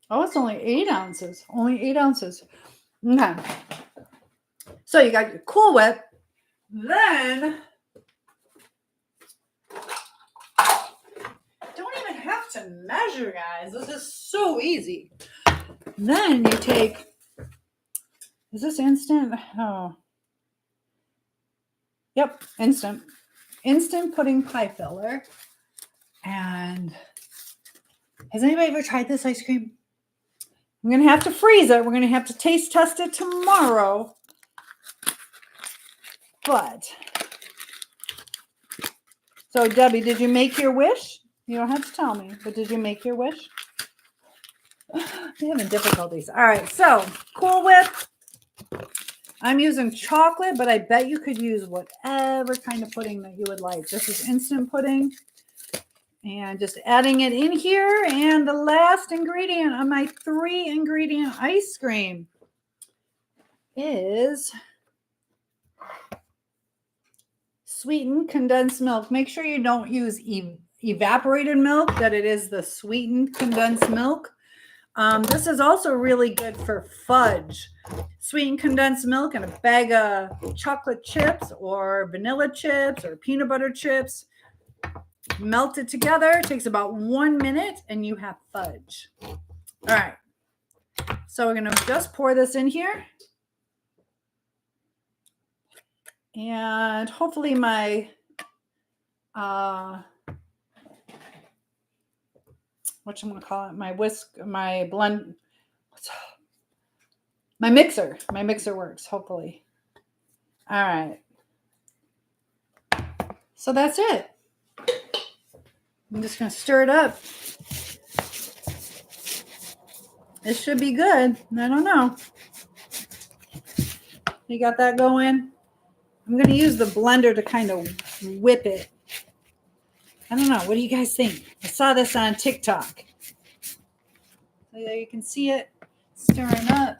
Oh, it's only 8 ounces. Only 8 ounces. Okay. So you got your Cool Whip. Then don't even have to measure, guys. This is so easy. Then you take, is this instant? Oh. Yep, instant. Instant pudding pie filler. And has anybody ever tried this ice cream? I'm going to have to freeze it. We're going to have to taste test it tomorrow. But, so Debbie, did you make your wish? You don't have to tell me, but did you make your wish? You're having difficulties. All right, so Cool Whip. I'm using chocolate, but I bet you could use whatever kind of pudding that you would like. This is instant pudding. And just adding it in here. And the last ingredient on my 3-ingredient ice cream is sweetened condensed milk. Make sure you don't use evaporated milk, that it is the sweetened condensed milk. This is also really good for fudge. Sweetened condensed milk and a bag of chocolate chips or vanilla chips or peanut butter chips. Melt it together. It takes about 1 minute and you have fudge. All right. So we're going to just pour this in here. And hopefully my whatchamacallit, my whisk, my blend, my mixer works, hopefully. All right. So that's it. I'm just going to stir it up. It should be good. I don't know. You got that going? I'm going to use the blender to kind of whip it. I don't know. What do you guys think? I saw this on TikTok. So there you can see it stirring up.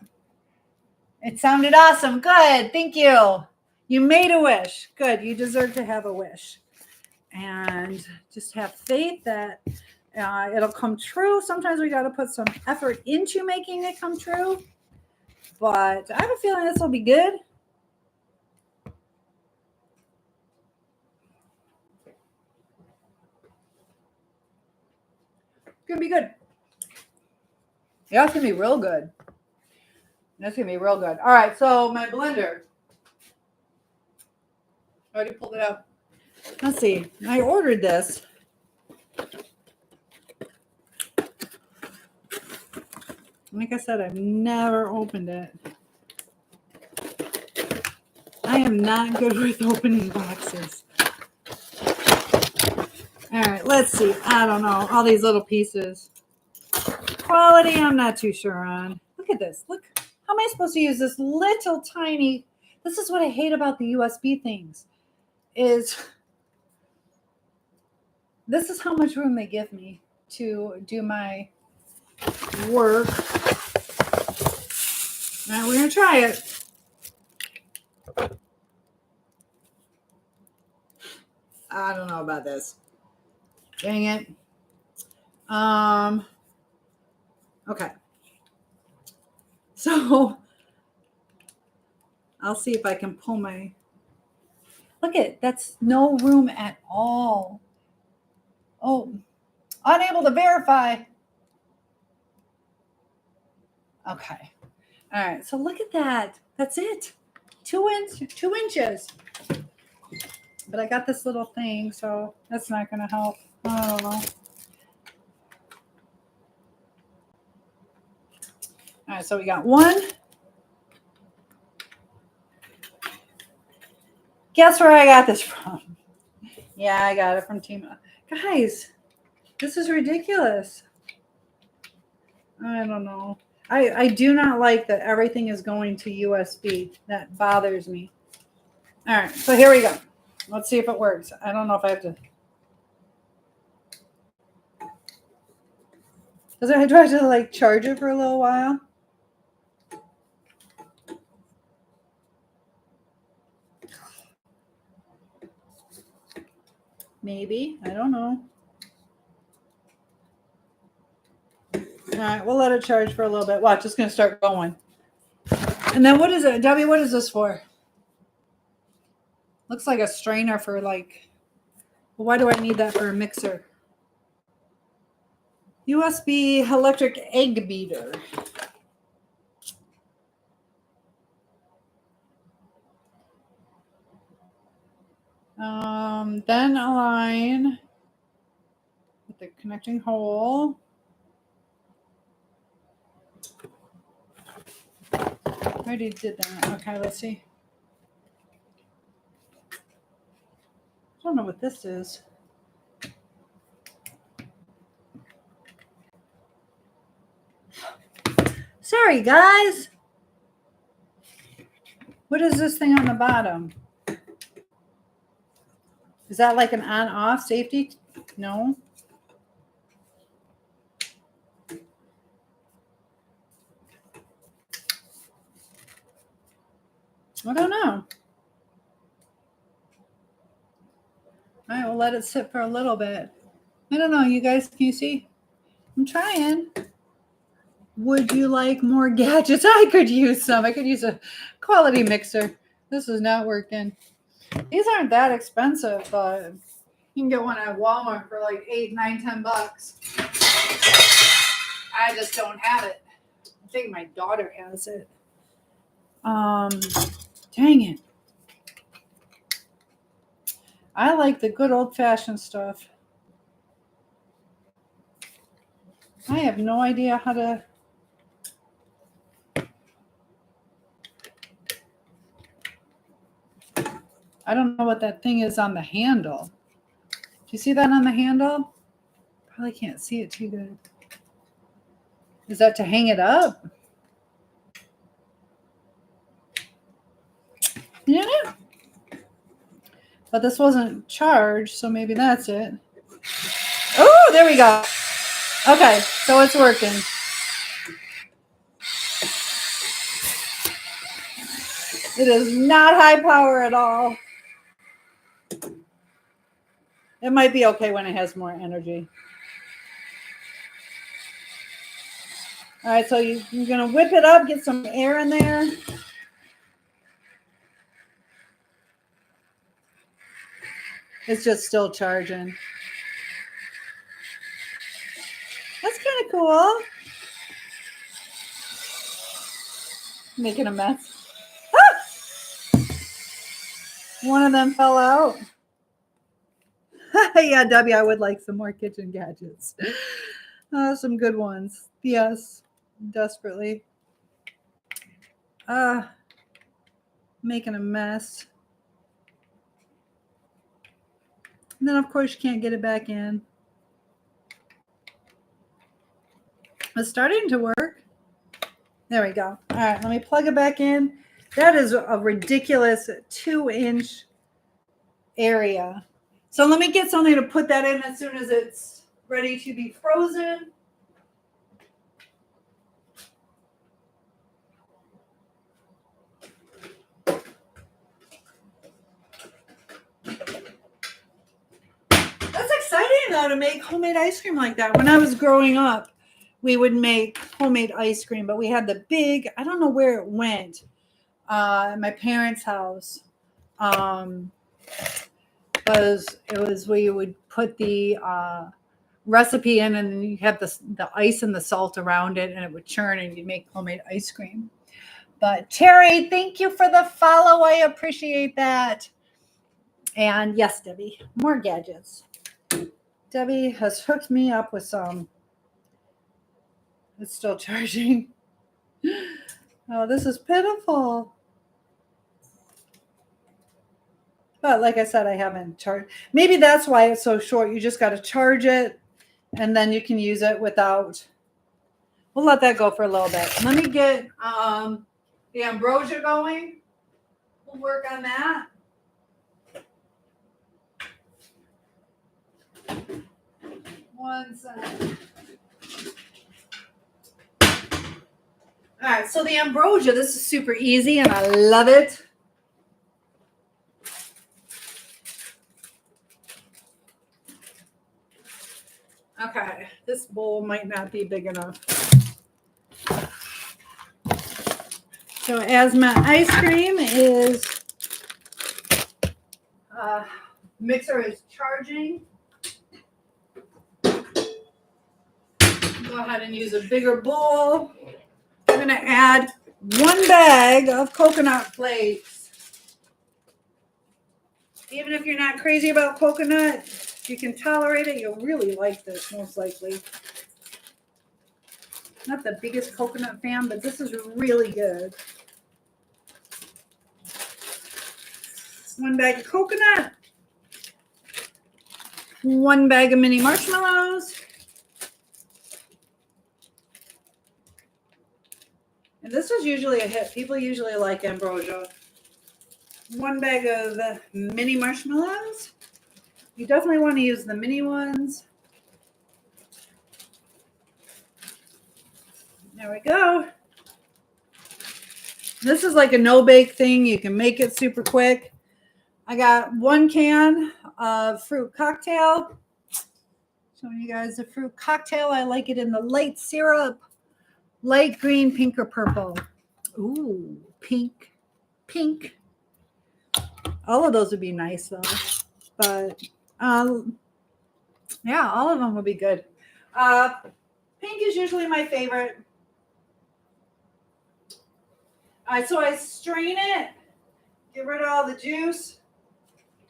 It sounded awesome. Good. Thank you. You made a wish. Good. You deserve to have a wish. And just have faith that it'll come true. Sometimes we got to put some effort into making it come true. But I have a feeling this will be good. It's going to be good. Yeah, it's going to be real good. That's going to be real good. All right, so my blender. I already pulled it out. Let's see. I ordered this. Like I said, I've never opened it. I am not good with opening boxes. All right, let's see. I don't know. All these little pieces. Quality, I'm not too sure on. Look at this. Look. How am I supposed to use this little tiny... This is what I hate about the USB things. Is this is how much room they give me to do my work. Now we're going to try it. I don't know about this. Dang it. Okay. So I'll see if I can pull my... Look at, that's no room at all. Oh, unable to verify. Okay. All right. So look at that. That's it. 2 inches. But I got this little thing, so that's not going to help. I don't know. All right, so we got one. Guess where I got this from? Yeah, I got it from Team. Guys, this is ridiculous. I don't know. I do not like that everything is going to USB. That bothers me. All right, so here we go. Let's see if it works. I don't know if I have to. Do I have to like charge it for a little while? Maybe. I don't know. All right, we'll let it charge for a little bit. Watch, it's going to start going. And then what is it? Debbie, what is this for? Looks like a strainer for like, why do I need that for a mixer? USB electric egg beater. Then align with the connecting hole. I already did that. Okay, let's see. I don't know what this is. Sorry, guys. What is this thing on the bottom? Is that like an on-off safety? No. I don't know. All right, we'll let it sit for a little bit. I don't know. You guys, can you see? I'm trying. Would you like more gadgets? I could use some. I could use a quality mixer. This is not working. These aren't that expensive, but you can get one at Walmart for like $8, $9, $10. I just don't have it. I think my daughter has it. Dang it. I like the good old-fashioned stuff. I have no idea how to. I don't know what that thing is on the handle. Do you see that on the handle? Probably can't see it too good. Is that to hang it up? Yeah. But this wasn't charged, so maybe that's it. Oh, there we go. Okay, so it's working. It is not high power at all. It might be okay when it has more energy. All right, so you're going to whip it up, get some air in there. It's just still charging. That's kind of cool. Making a mess. Ah! One of them fell out. Yeah, Debbie, I would like some more kitchen gadgets. Some good ones. Yes, desperately. Making a mess. And then, of course, you can't get it back in. It's starting to work. There we go. All right, let me plug it back in. That is a ridiculous 2-inch area. So let me get something to put that in as soon as it's ready to be frozen. That's exciting, though, to make homemade ice cream like that. When I was growing up, we would make homemade ice cream, but we had the big, I don't know where it went, at my parents' house. Because it was where you would put the recipe in, and then you have the ice and the salt around it, and it would churn, and you'd make homemade ice cream. But Terry, thank you for the follow. I appreciate that. And yes, Debbie, more gadgets. Debbie has hooked me up with some. It's still charging. Oh, this is pitiful. But like I said, I haven't charged. Maybe that's why it's so short. You just got to charge it and then you can use it without. We'll let that go for a little bit. Let me get the ambrosia going. We'll work on that. One second. All right, so the ambrosia, this is super easy and I love it. Okay, this bowl might not be big enough. So as my ice cream is, mixer is charging, go ahead and use a bigger bowl. I'm going to add 1 bag of coconut flakes. Even if you're not crazy about coconut, if you can tolerate it, you'll really like this, most likely. Not the biggest coconut fan, but this is really good. 1 bag of coconut. 1 bag of mini marshmallows. And this is usually a hit. People usually like ambrosia. 1 bag of mini marshmallows. You definitely want to use the mini ones. There we go. This is like a no-bake thing. You can make it super quick. I got 1 can of fruit cocktail. Showing you guys the fruit cocktail. I like it in the light syrup. Light green, pink, or purple. Ooh, pink. Pink. All of those would be nice though. But yeah, all of them would be good. Pink is usually my favorite. So I strain it, get rid of all the juice.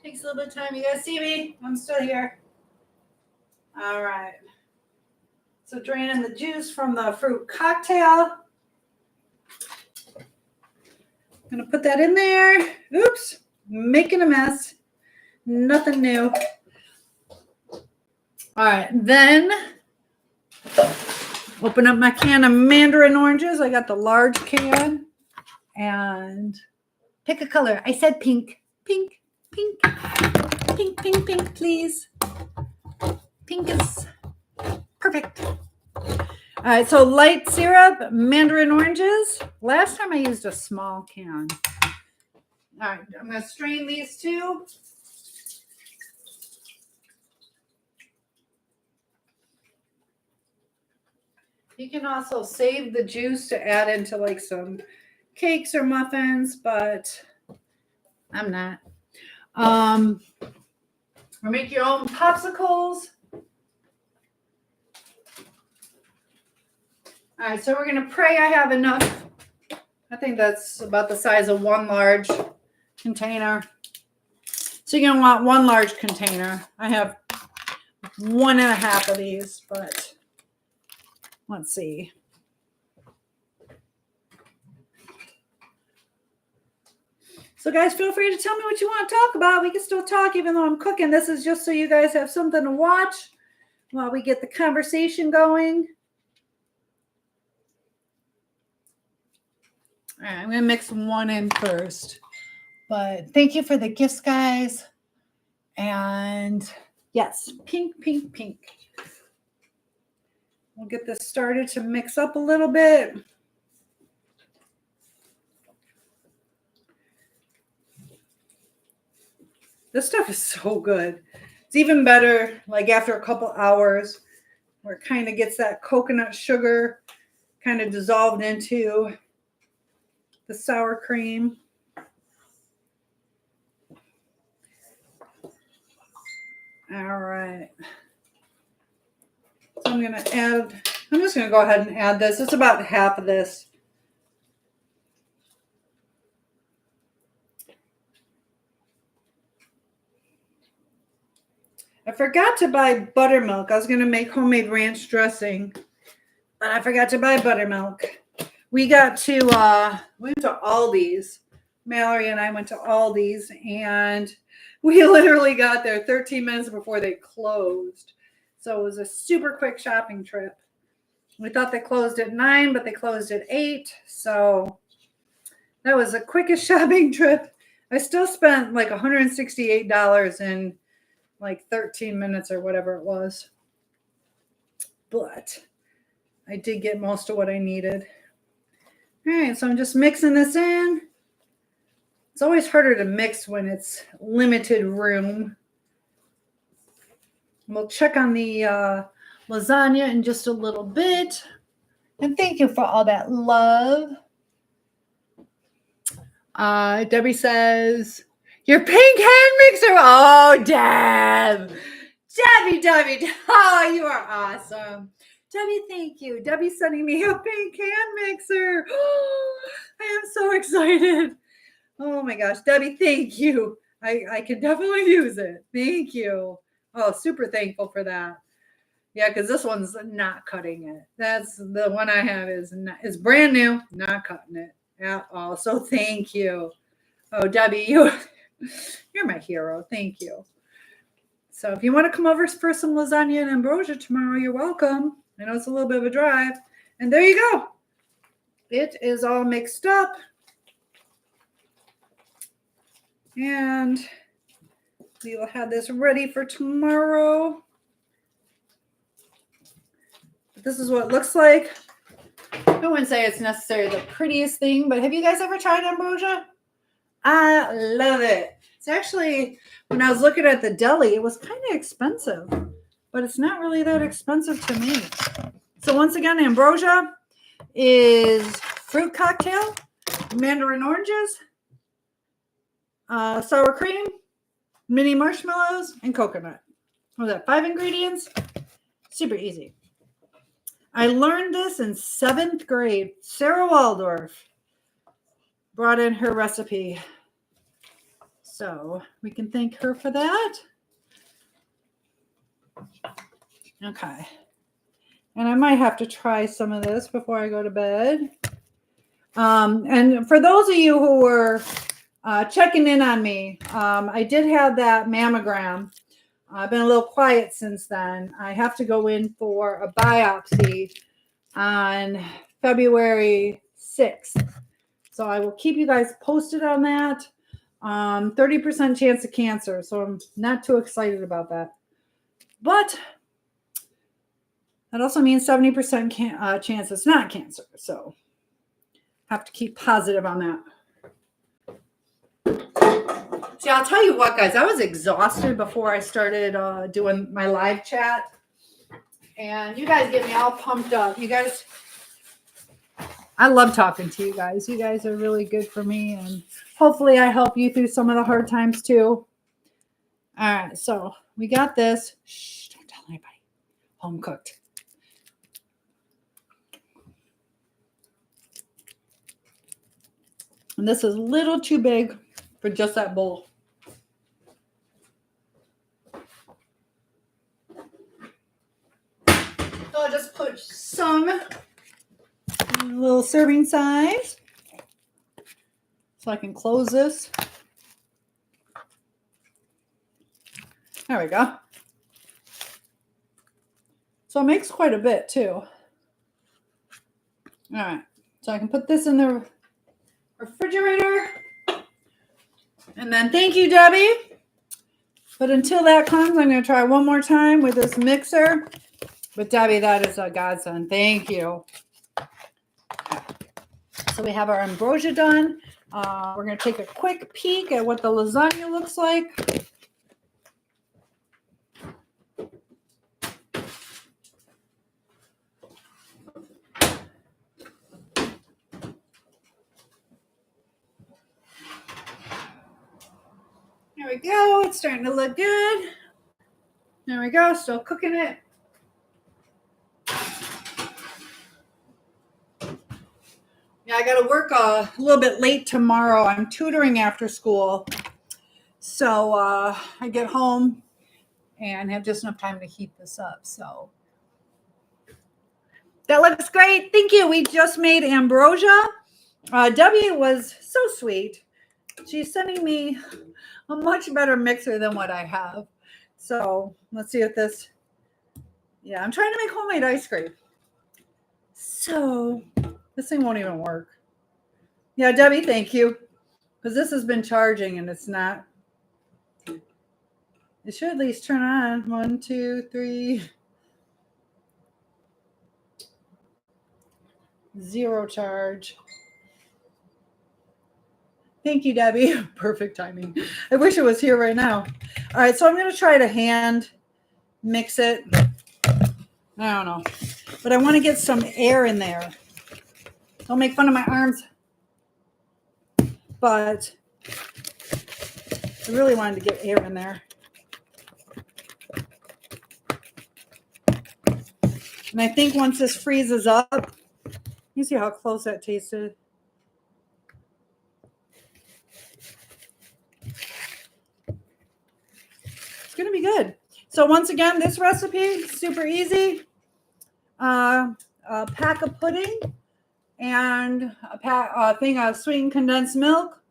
Takes a little bit of time. You guys see me? I'm still here. All right. So draining the juice from the fruit cocktail. I'm going to put that in there. Oops. Making a mess. Nothing new. All right. Then open up my can of mandarin oranges. I got the large can. And pick a color. I said pink. Pink. Pink. Pink, pink, pink, please. Pink is perfect. All right, so light syrup, mandarin oranges. Last time I used a small can. All right, I'm going to strain these two. You can also save the juice to add into like some cakes or muffins, but I'm not. Or make your own popsicles. All right, so we're going to pray I have enough. I think that's about the size of 1 large container. So you're going to want 1 large container. I have 1.5 of these, but let's see. So guys, feel free to tell me what you want to talk about. We can still talk even though I'm cooking. This is just so you guys have something to watch while we get the conversation going. All right, I'm going to mix 1 in first. But thank you for the gifts, guys. And yes, pink, pink, pink. We'll get this started to mix up a little bit. This stuff is so good. It's even better like after a couple hours where it kind of gets that coconut sugar kind of dissolved into the sour cream. All right. So I'm just going to go ahead and add this. It's about half of this. I forgot to buy buttermilk. I was going to make homemade ranch dressing, but I forgot to buy buttermilk. we went to Aldi's. Mallory and I went to Aldi's, and we literally got there 13 minutes before they closed. So it was a super quick shopping trip. We thought they closed at 9, but they closed at 8. So that was the quickest shopping trip. I still spent like $168 in like 13 minutes or whatever it was. But I did get most of what I needed. All right, so I'm just mixing this in. It's always harder to mix when it's limited room. We'll check on the lasagna in just a little bit. And thank you for all that love. Debbie says, your pink hand mixer. Oh, Deb. Debbie. Oh, you are awesome. Debbie, thank you. Debbie's sending me a pink hand mixer. Oh, I am so excited. Oh my gosh, Debbie, thank you. I can definitely use it. Thank you. Oh, super thankful for that. Yeah, because this one's not cutting it. That's the one I have is brand new, not cutting it at all. So thank you. Oh, Debbie, you're my hero. Thank you. So if you want to come over for some lasagna and ambrosia tomorrow, you're welcome. I know it's a little bit of a drive. And there you go. It is all mixed up. And we will have this ready for tomorrow. This is what it looks like. I wouldn't say it's necessarily the prettiest thing, but have you guys ever tried ambrosia? I love it. It's actually, when I was looking at the deli, it was kind of expensive, but it's not really that expensive to me. So once again, ambrosia is fruit cocktail, mandarin oranges, sour cream, mini marshmallows, and coconut. What was that? 5 ingredients? Super easy. I learned this in 7th grade. Sarah Waldorf brought in her recipe. So we can thank her for that. Okay. And I might have to try some of this before I go to bed. And for those of you who were checking in on me, I did have that mammogram. I've been a little quiet since then. I have to go in for a biopsy on February 6th. So I will keep you guys posted on that. 30% chance of cancer. So I'm not too excited about that. But that also means 70% chance it's not cancer. So have to keep positive on that. See, I'll tell you what, guys, I was exhausted before I started doing my live chat. And you guys get me all pumped up. You guys, I love talking to you guys. You guys are really good for me. And hopefully I help you through some of the hard times too. All right, so we got this. Shh, don't tell anybody. Home cooked. And this is a little too big for just that bowl. So I'll just put some little serving size so I can close this. There we go. So it makes quite a bit too. All right, so I can put this in the refrigerator. And then thank you, Debbie. But until that comes, I'm going to try one more time with this mixer. But Debbie, that is a godsend. Thank you. So we have our ambrosia done. We're going to take a quick peek at what the lasagna looks like. There we go. It's starting to look good. There we go. Still cooking it. Yeah, I got to work a little bit late tomorrow. I'm tutoring after school. So I get home and have just enough time to heat this up. So That looks great. Thank you. We just made ambrosia. Debbie was so sweet. She's sending me a much better mixer than what I have. So let's see if this, yeah, I'm trying to make homemade ice cream. So this thing won't even work. Yeah, Debbie, thank you. Because this has been charging and it's not. It should at least turn on. 1, 2, 3. 0 charge. Thank you, Debbie. Perfect timing. I wish it was here right now. All right, so I'm going to try to hand mix it. I don't know. But I want to get some air in there. Don't make fun of my arms. But I really wanted to get air in there. And I think once this freezes up, you see how close that tasted. It's going to be good. So once again, this recipe, super easy. A pack of pudding and a thing of sweetened condensed milk.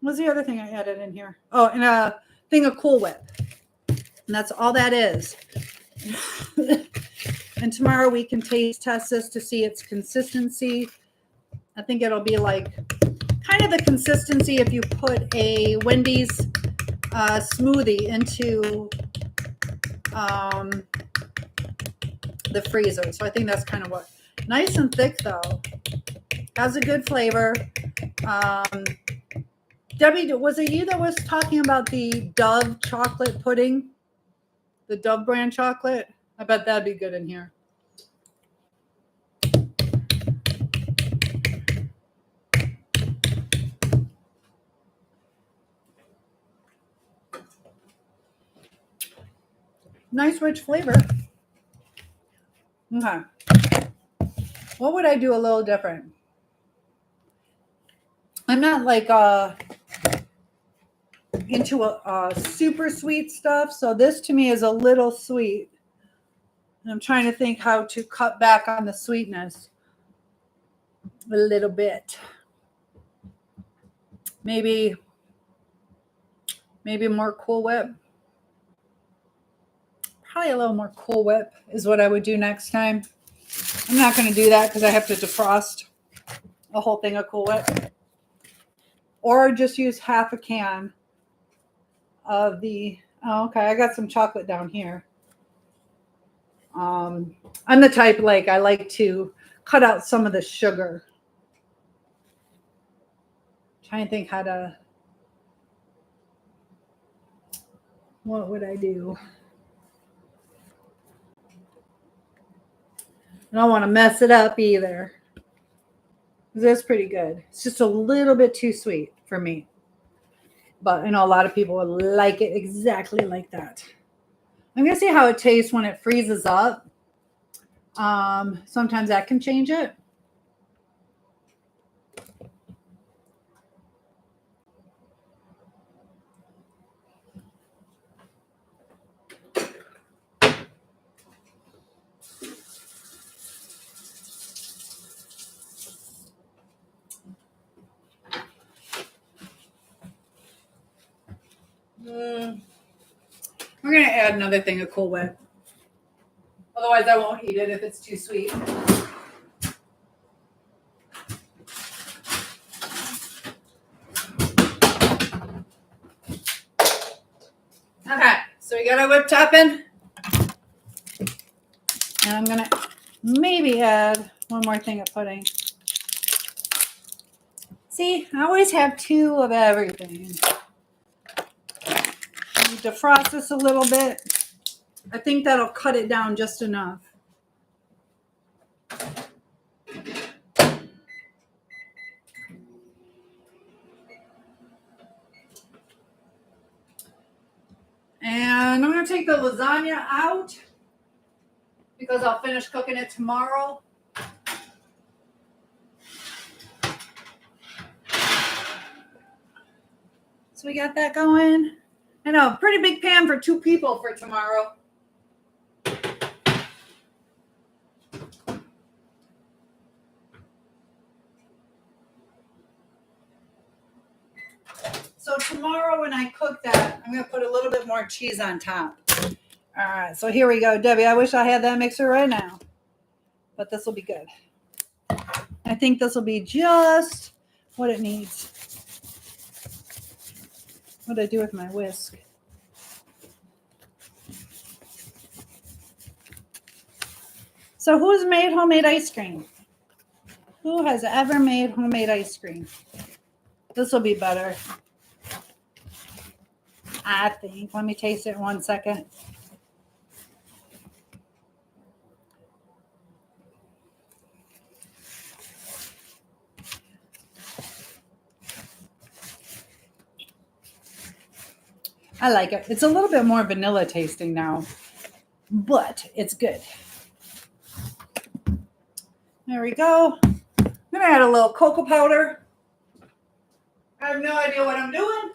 What's the other thing I added in here? Oh, and a thing of Cool Whip. And that's all that is. And tomorrow we can taste test this to see its consistency. I think it'll be like kind of the consistency if you put a Wendy's smoothie into the freezer. So I think that's kind of what. Nice and thick though. Has a good flavor. Debbie, was it you that was talking about the Dove chocolate pudding? The Dove brand chocolate? I bet that'd be good in here. Nice rich flavor. Okay. What would I do a little different? I'm not like into a super sweet stuff. So this to me is a little sweet. And I'm trying to think how to cut back on the sweetness a little bit. Maybe more Cool Whip. Probably a little more Cool Whip is what I would do next time. I'm not going to do that because I have to defrost a whole thing of Cool Whip. Or just use half a can of the, oh, okay, I got some chocolate down here. I'm the type, like, I like to cut out some of the sugar. Trying to think how to, what would I do? I don't want to mess it up either. That's pretty good. It's just a little bit too sweet for me. But I know a lot of people would like it exactly like that. I'm going to see how it tastes when it freezes up. Sometimes that can change it. We're going to add another thing of Cool Whip. Otherwise, I won't eat it if it's too sweet. Okay, so we got our whip topping. And I'm going to maybe add one more thing of pudding. See, I always have 2 of everything. Defrost this a little bit. I think that'll cut it down just enough. And I'm going to take the lasagna out because I'll finish cooking it tomorrow. So we got that going. I know, pretty big pan for 2 people for tomorrow. tomorrow when I cook that, I'm going to put a little bit more cheese on top. All right, so here we go. Debbie, I wish I had that mixer right now, but this will be good. I think this will be just what it needs. What do I do with my whisk? So who's made homemade ice cream? Who has ever made homemade ice cream? This will be better, I think. Let me taste it in 1 second. I like it. It's a little bit more vanilla tasting now, but it's good. There we go. I'm going to add a little cocoa powder. I have no idea what I'm doing.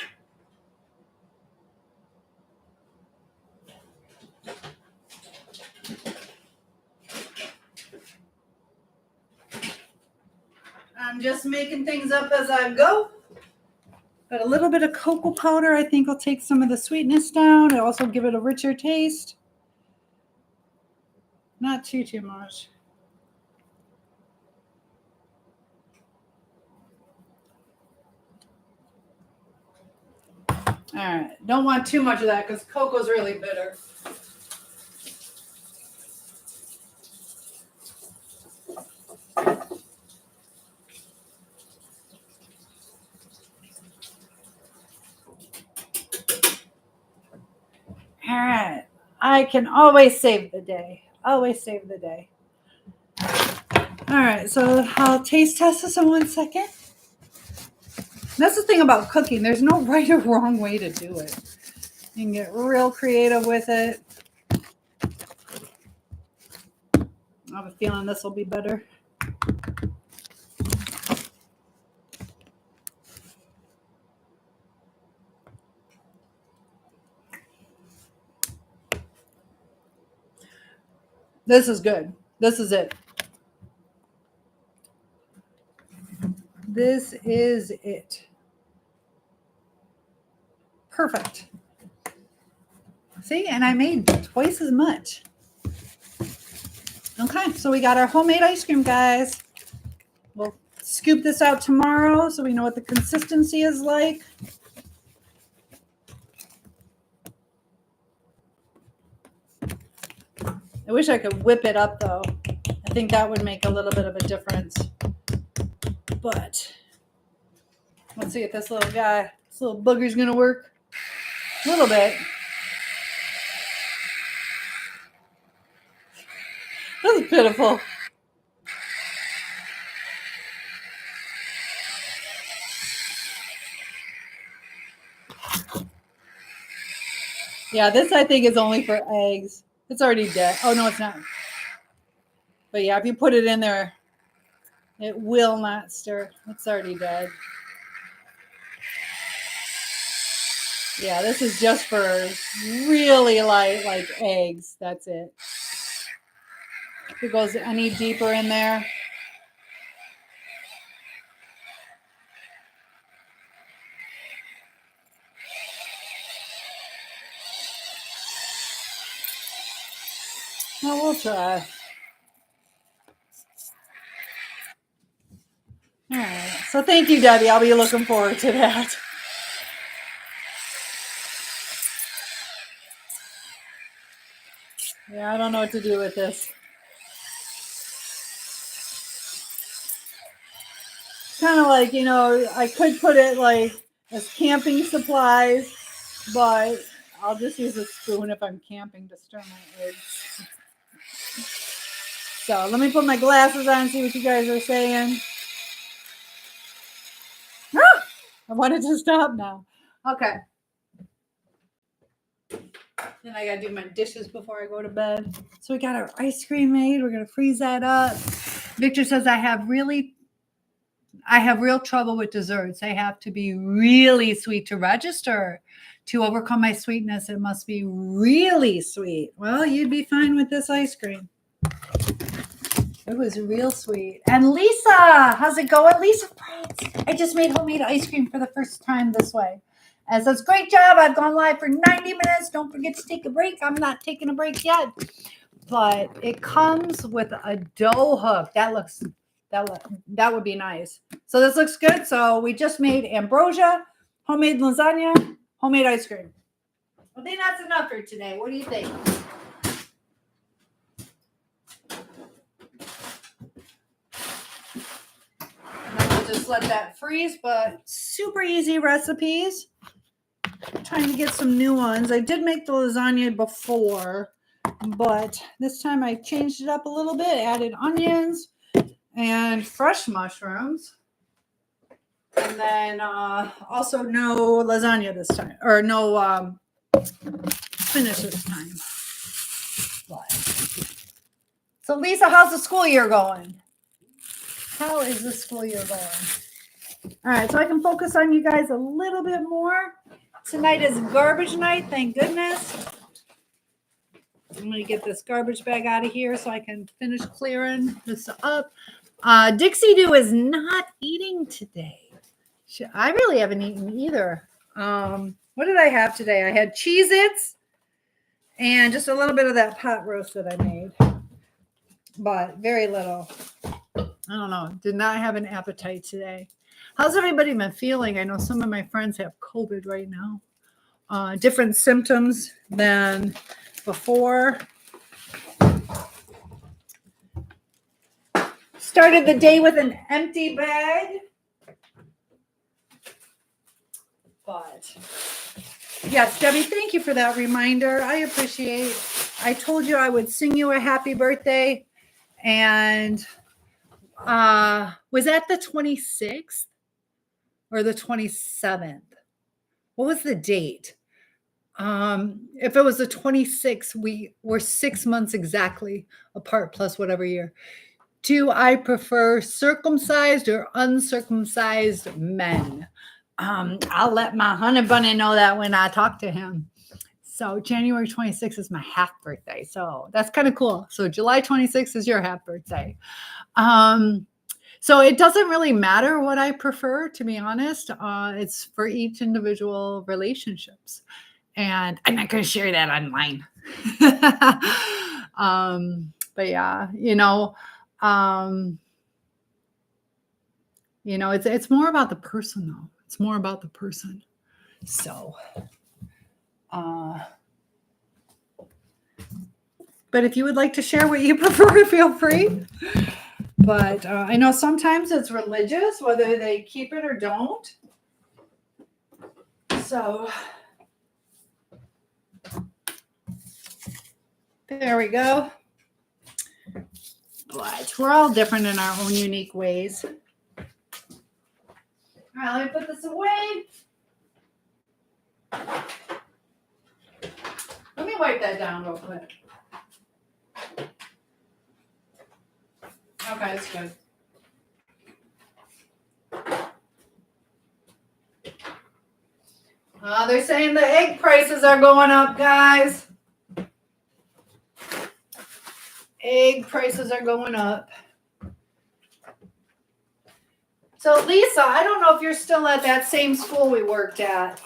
I'm just making things up as I go. But a little bit of cocoa powder, I think, will take some of the sweetness down. It'll also give it a richer taste. Not too much. All right. Don't want too much of that because cocoa's really bitter. All right. I can always save the day. Always save the day. All right. So I'll taste test this in 1 second. That's the thing about cooking. There's no right or wrong way to do it. You can get real creative with it. I have a feeling this will be better. This is good. This is it. This is it. Perfect. See, and I made twice as much. Okay, so we got our homemade ice cream, guys. We'll scoop this out tomorrow so we know what the consistency is like. I wish I could whip it up, though. I think that would make a little bit of a difference. But let's see if this little guy, this little booger's going to work. A little bit. This is pitiful. Yeah, this I think is only for eggs. It's already dead. Oh, no, it's not. But yeah, if you put it in there, it will not stir. It's already dead. Yeah, this is just for really light, like eggs. That's it. If it goes any deeper in there. Well, we'll try. All right. So thank you, Debbie. I'll be looking forward to that. Yeah, I don't know what to do with this. Kind of like, you know, I could put it like as camping supplies, but I'll just use a spoon if I'm camping to stir my eggs. So let me put my glasses on and see what you guys are saying. Ah, I wanted to stop now. Okay. Then I got to do my dishes before I go to bed. So we got our ice cream made. We're going to freeze that up. Victor says I have real trouble with desserts. They have to be really sweet to register. To overcome my sweetness, it must be really sweet. Well, you'd be fine with this ice cream. It was real sweet. And Lisa, how's it going? Lisa, I just made homemade ice cream for the first time this way. And it says, great job. I've gone live for 90 minutes. Don't forget to take a break. I'm not taking a break yet. But it comes with a dough hook. That would be nice. So this looks good. So we just made ambrosia, homemade lasagna, homemade ice cream. I think that's enough for today. What do you think? And then we'll just let that freeze, but super easy recipes. I'm trying to get some new ones. I did make the lasagna before, but this time I changed it up a little bit, added onions and fresh mushrooms. And then also no lasagna this time, or no spinach this time. But. So Lisa, how's the school year going? How is the school year going? All right, so I can focus on you guys a little bit more. Tonight is garbage night, thank goodness. I'm going to get this garbage bag out of here so I can finish clearing this up. Dixie Doo is not eating today. I really haven't eaten either. What did I have today? I had Cheez-Its and just a little bit of that pot roast that I made, but very little. I don't know. Did not have an appetite today. How's everybody been feeling? I know some of my friends have COVID right now. Different symptoms than before. Started the day with an empty bag. But yes, Debbie, thank you for that reminder. I appreciate. I told you I would sing you a happy birthday. And was that the 26th or the 27th? What was the date? If it was the 26th, we were 6 months exactly apart plus whatever year. Do I prefer circumcised or uncircumcised men? I'll let my honey bunny know that when I talk to him. So January 26th is my half birthday. So that's kind of cool. So July 26th is your half birthday. So it doesn't really matter what I prefer, to be honest. It's for each individual relationships. And I'm not going to share that online. But yeah, it's more about the person though. It's more about the person. So, but if you would like to share what you prefer, feel free. But I know sometimes it's religious, whether they keep it or don't. So there we go. But we're all different in our own unique ways. All right, let me put this away. Let me wipe that down real quick. Okay, it's good. They're saying the egg prices are going up, guys. Egg prices are going up. So, Lisa, I don't know if you're still at that same school we worked at.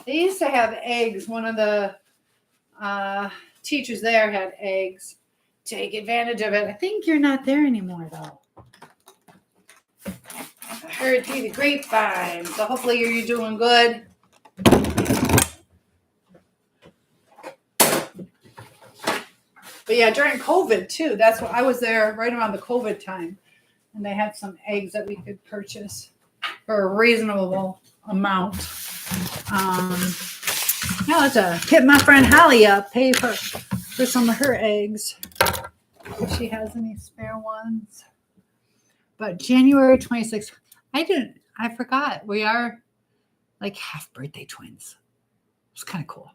They used to have eggs. One of the teachers there had eggs. Take advantage of it. I think you're not there anymore, though. I heard through the grapevine. So hopefully you're doing good. But yeah, during COVID too. That's what I was there right around the COVID time. And they had some eggs that we could purchase for a reasonable amount. Now let's hit my friend Holly up, pay for some of her eggs. If she has any spare ones. But January 26th, I forgot. We are like half birthday twins. It's kind of cool.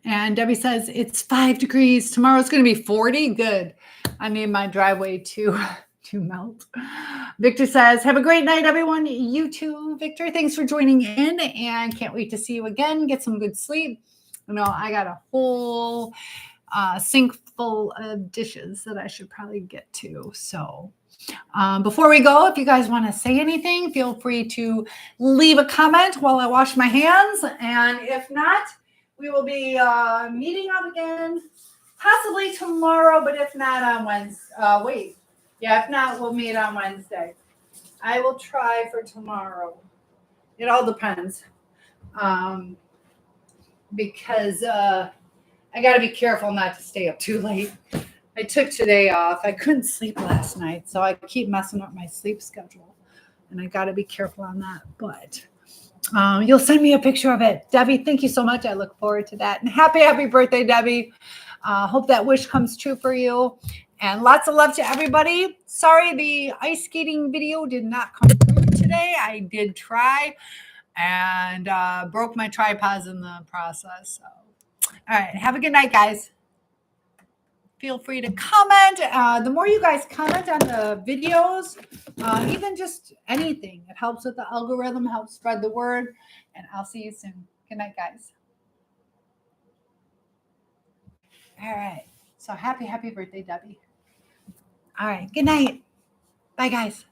And Debbie says it's 5 degrees. Tomorrow's going to be 40. Good. I need my driveway to melt. Victor says, have a great night, everyone. You too, Victor. Thanks for joining in and can't wait to see you again. Get some good sleep. I got a whole sink full of dishes that I should probably get to. So Before we go, if you guys want to say anything, feel free to leave a comment while I wash my hands. And if not, we will be meeting up again possibly tomorrow, but if not on Wednesday. If not, we'll meet on Wednesday. I will try for tomorrow. It all depends. Because I got to be careful not to stay up too late. I took today off. I couldn't sleep last night, so I keep messing up my sleep schedule. And I got to be careful on that. But you'll send me a picture of it. Debbie, thank you so much. I look forward to that. And happy birthday, Debbie. Hope that wish comes true for you. And lots of love to everybody. Sorry the ice skating video did not come through today. I did try and broke my tripods in the process. So, all right. Have a good night, guys. Feel free to comment. The more you guys comment on the videos, even just anything, it helps with the algorithm, helps spread the word. And I'll see you soon. Good night, guys. All right. So happy birthday, Debbie. All right. Good night. Bye, guys.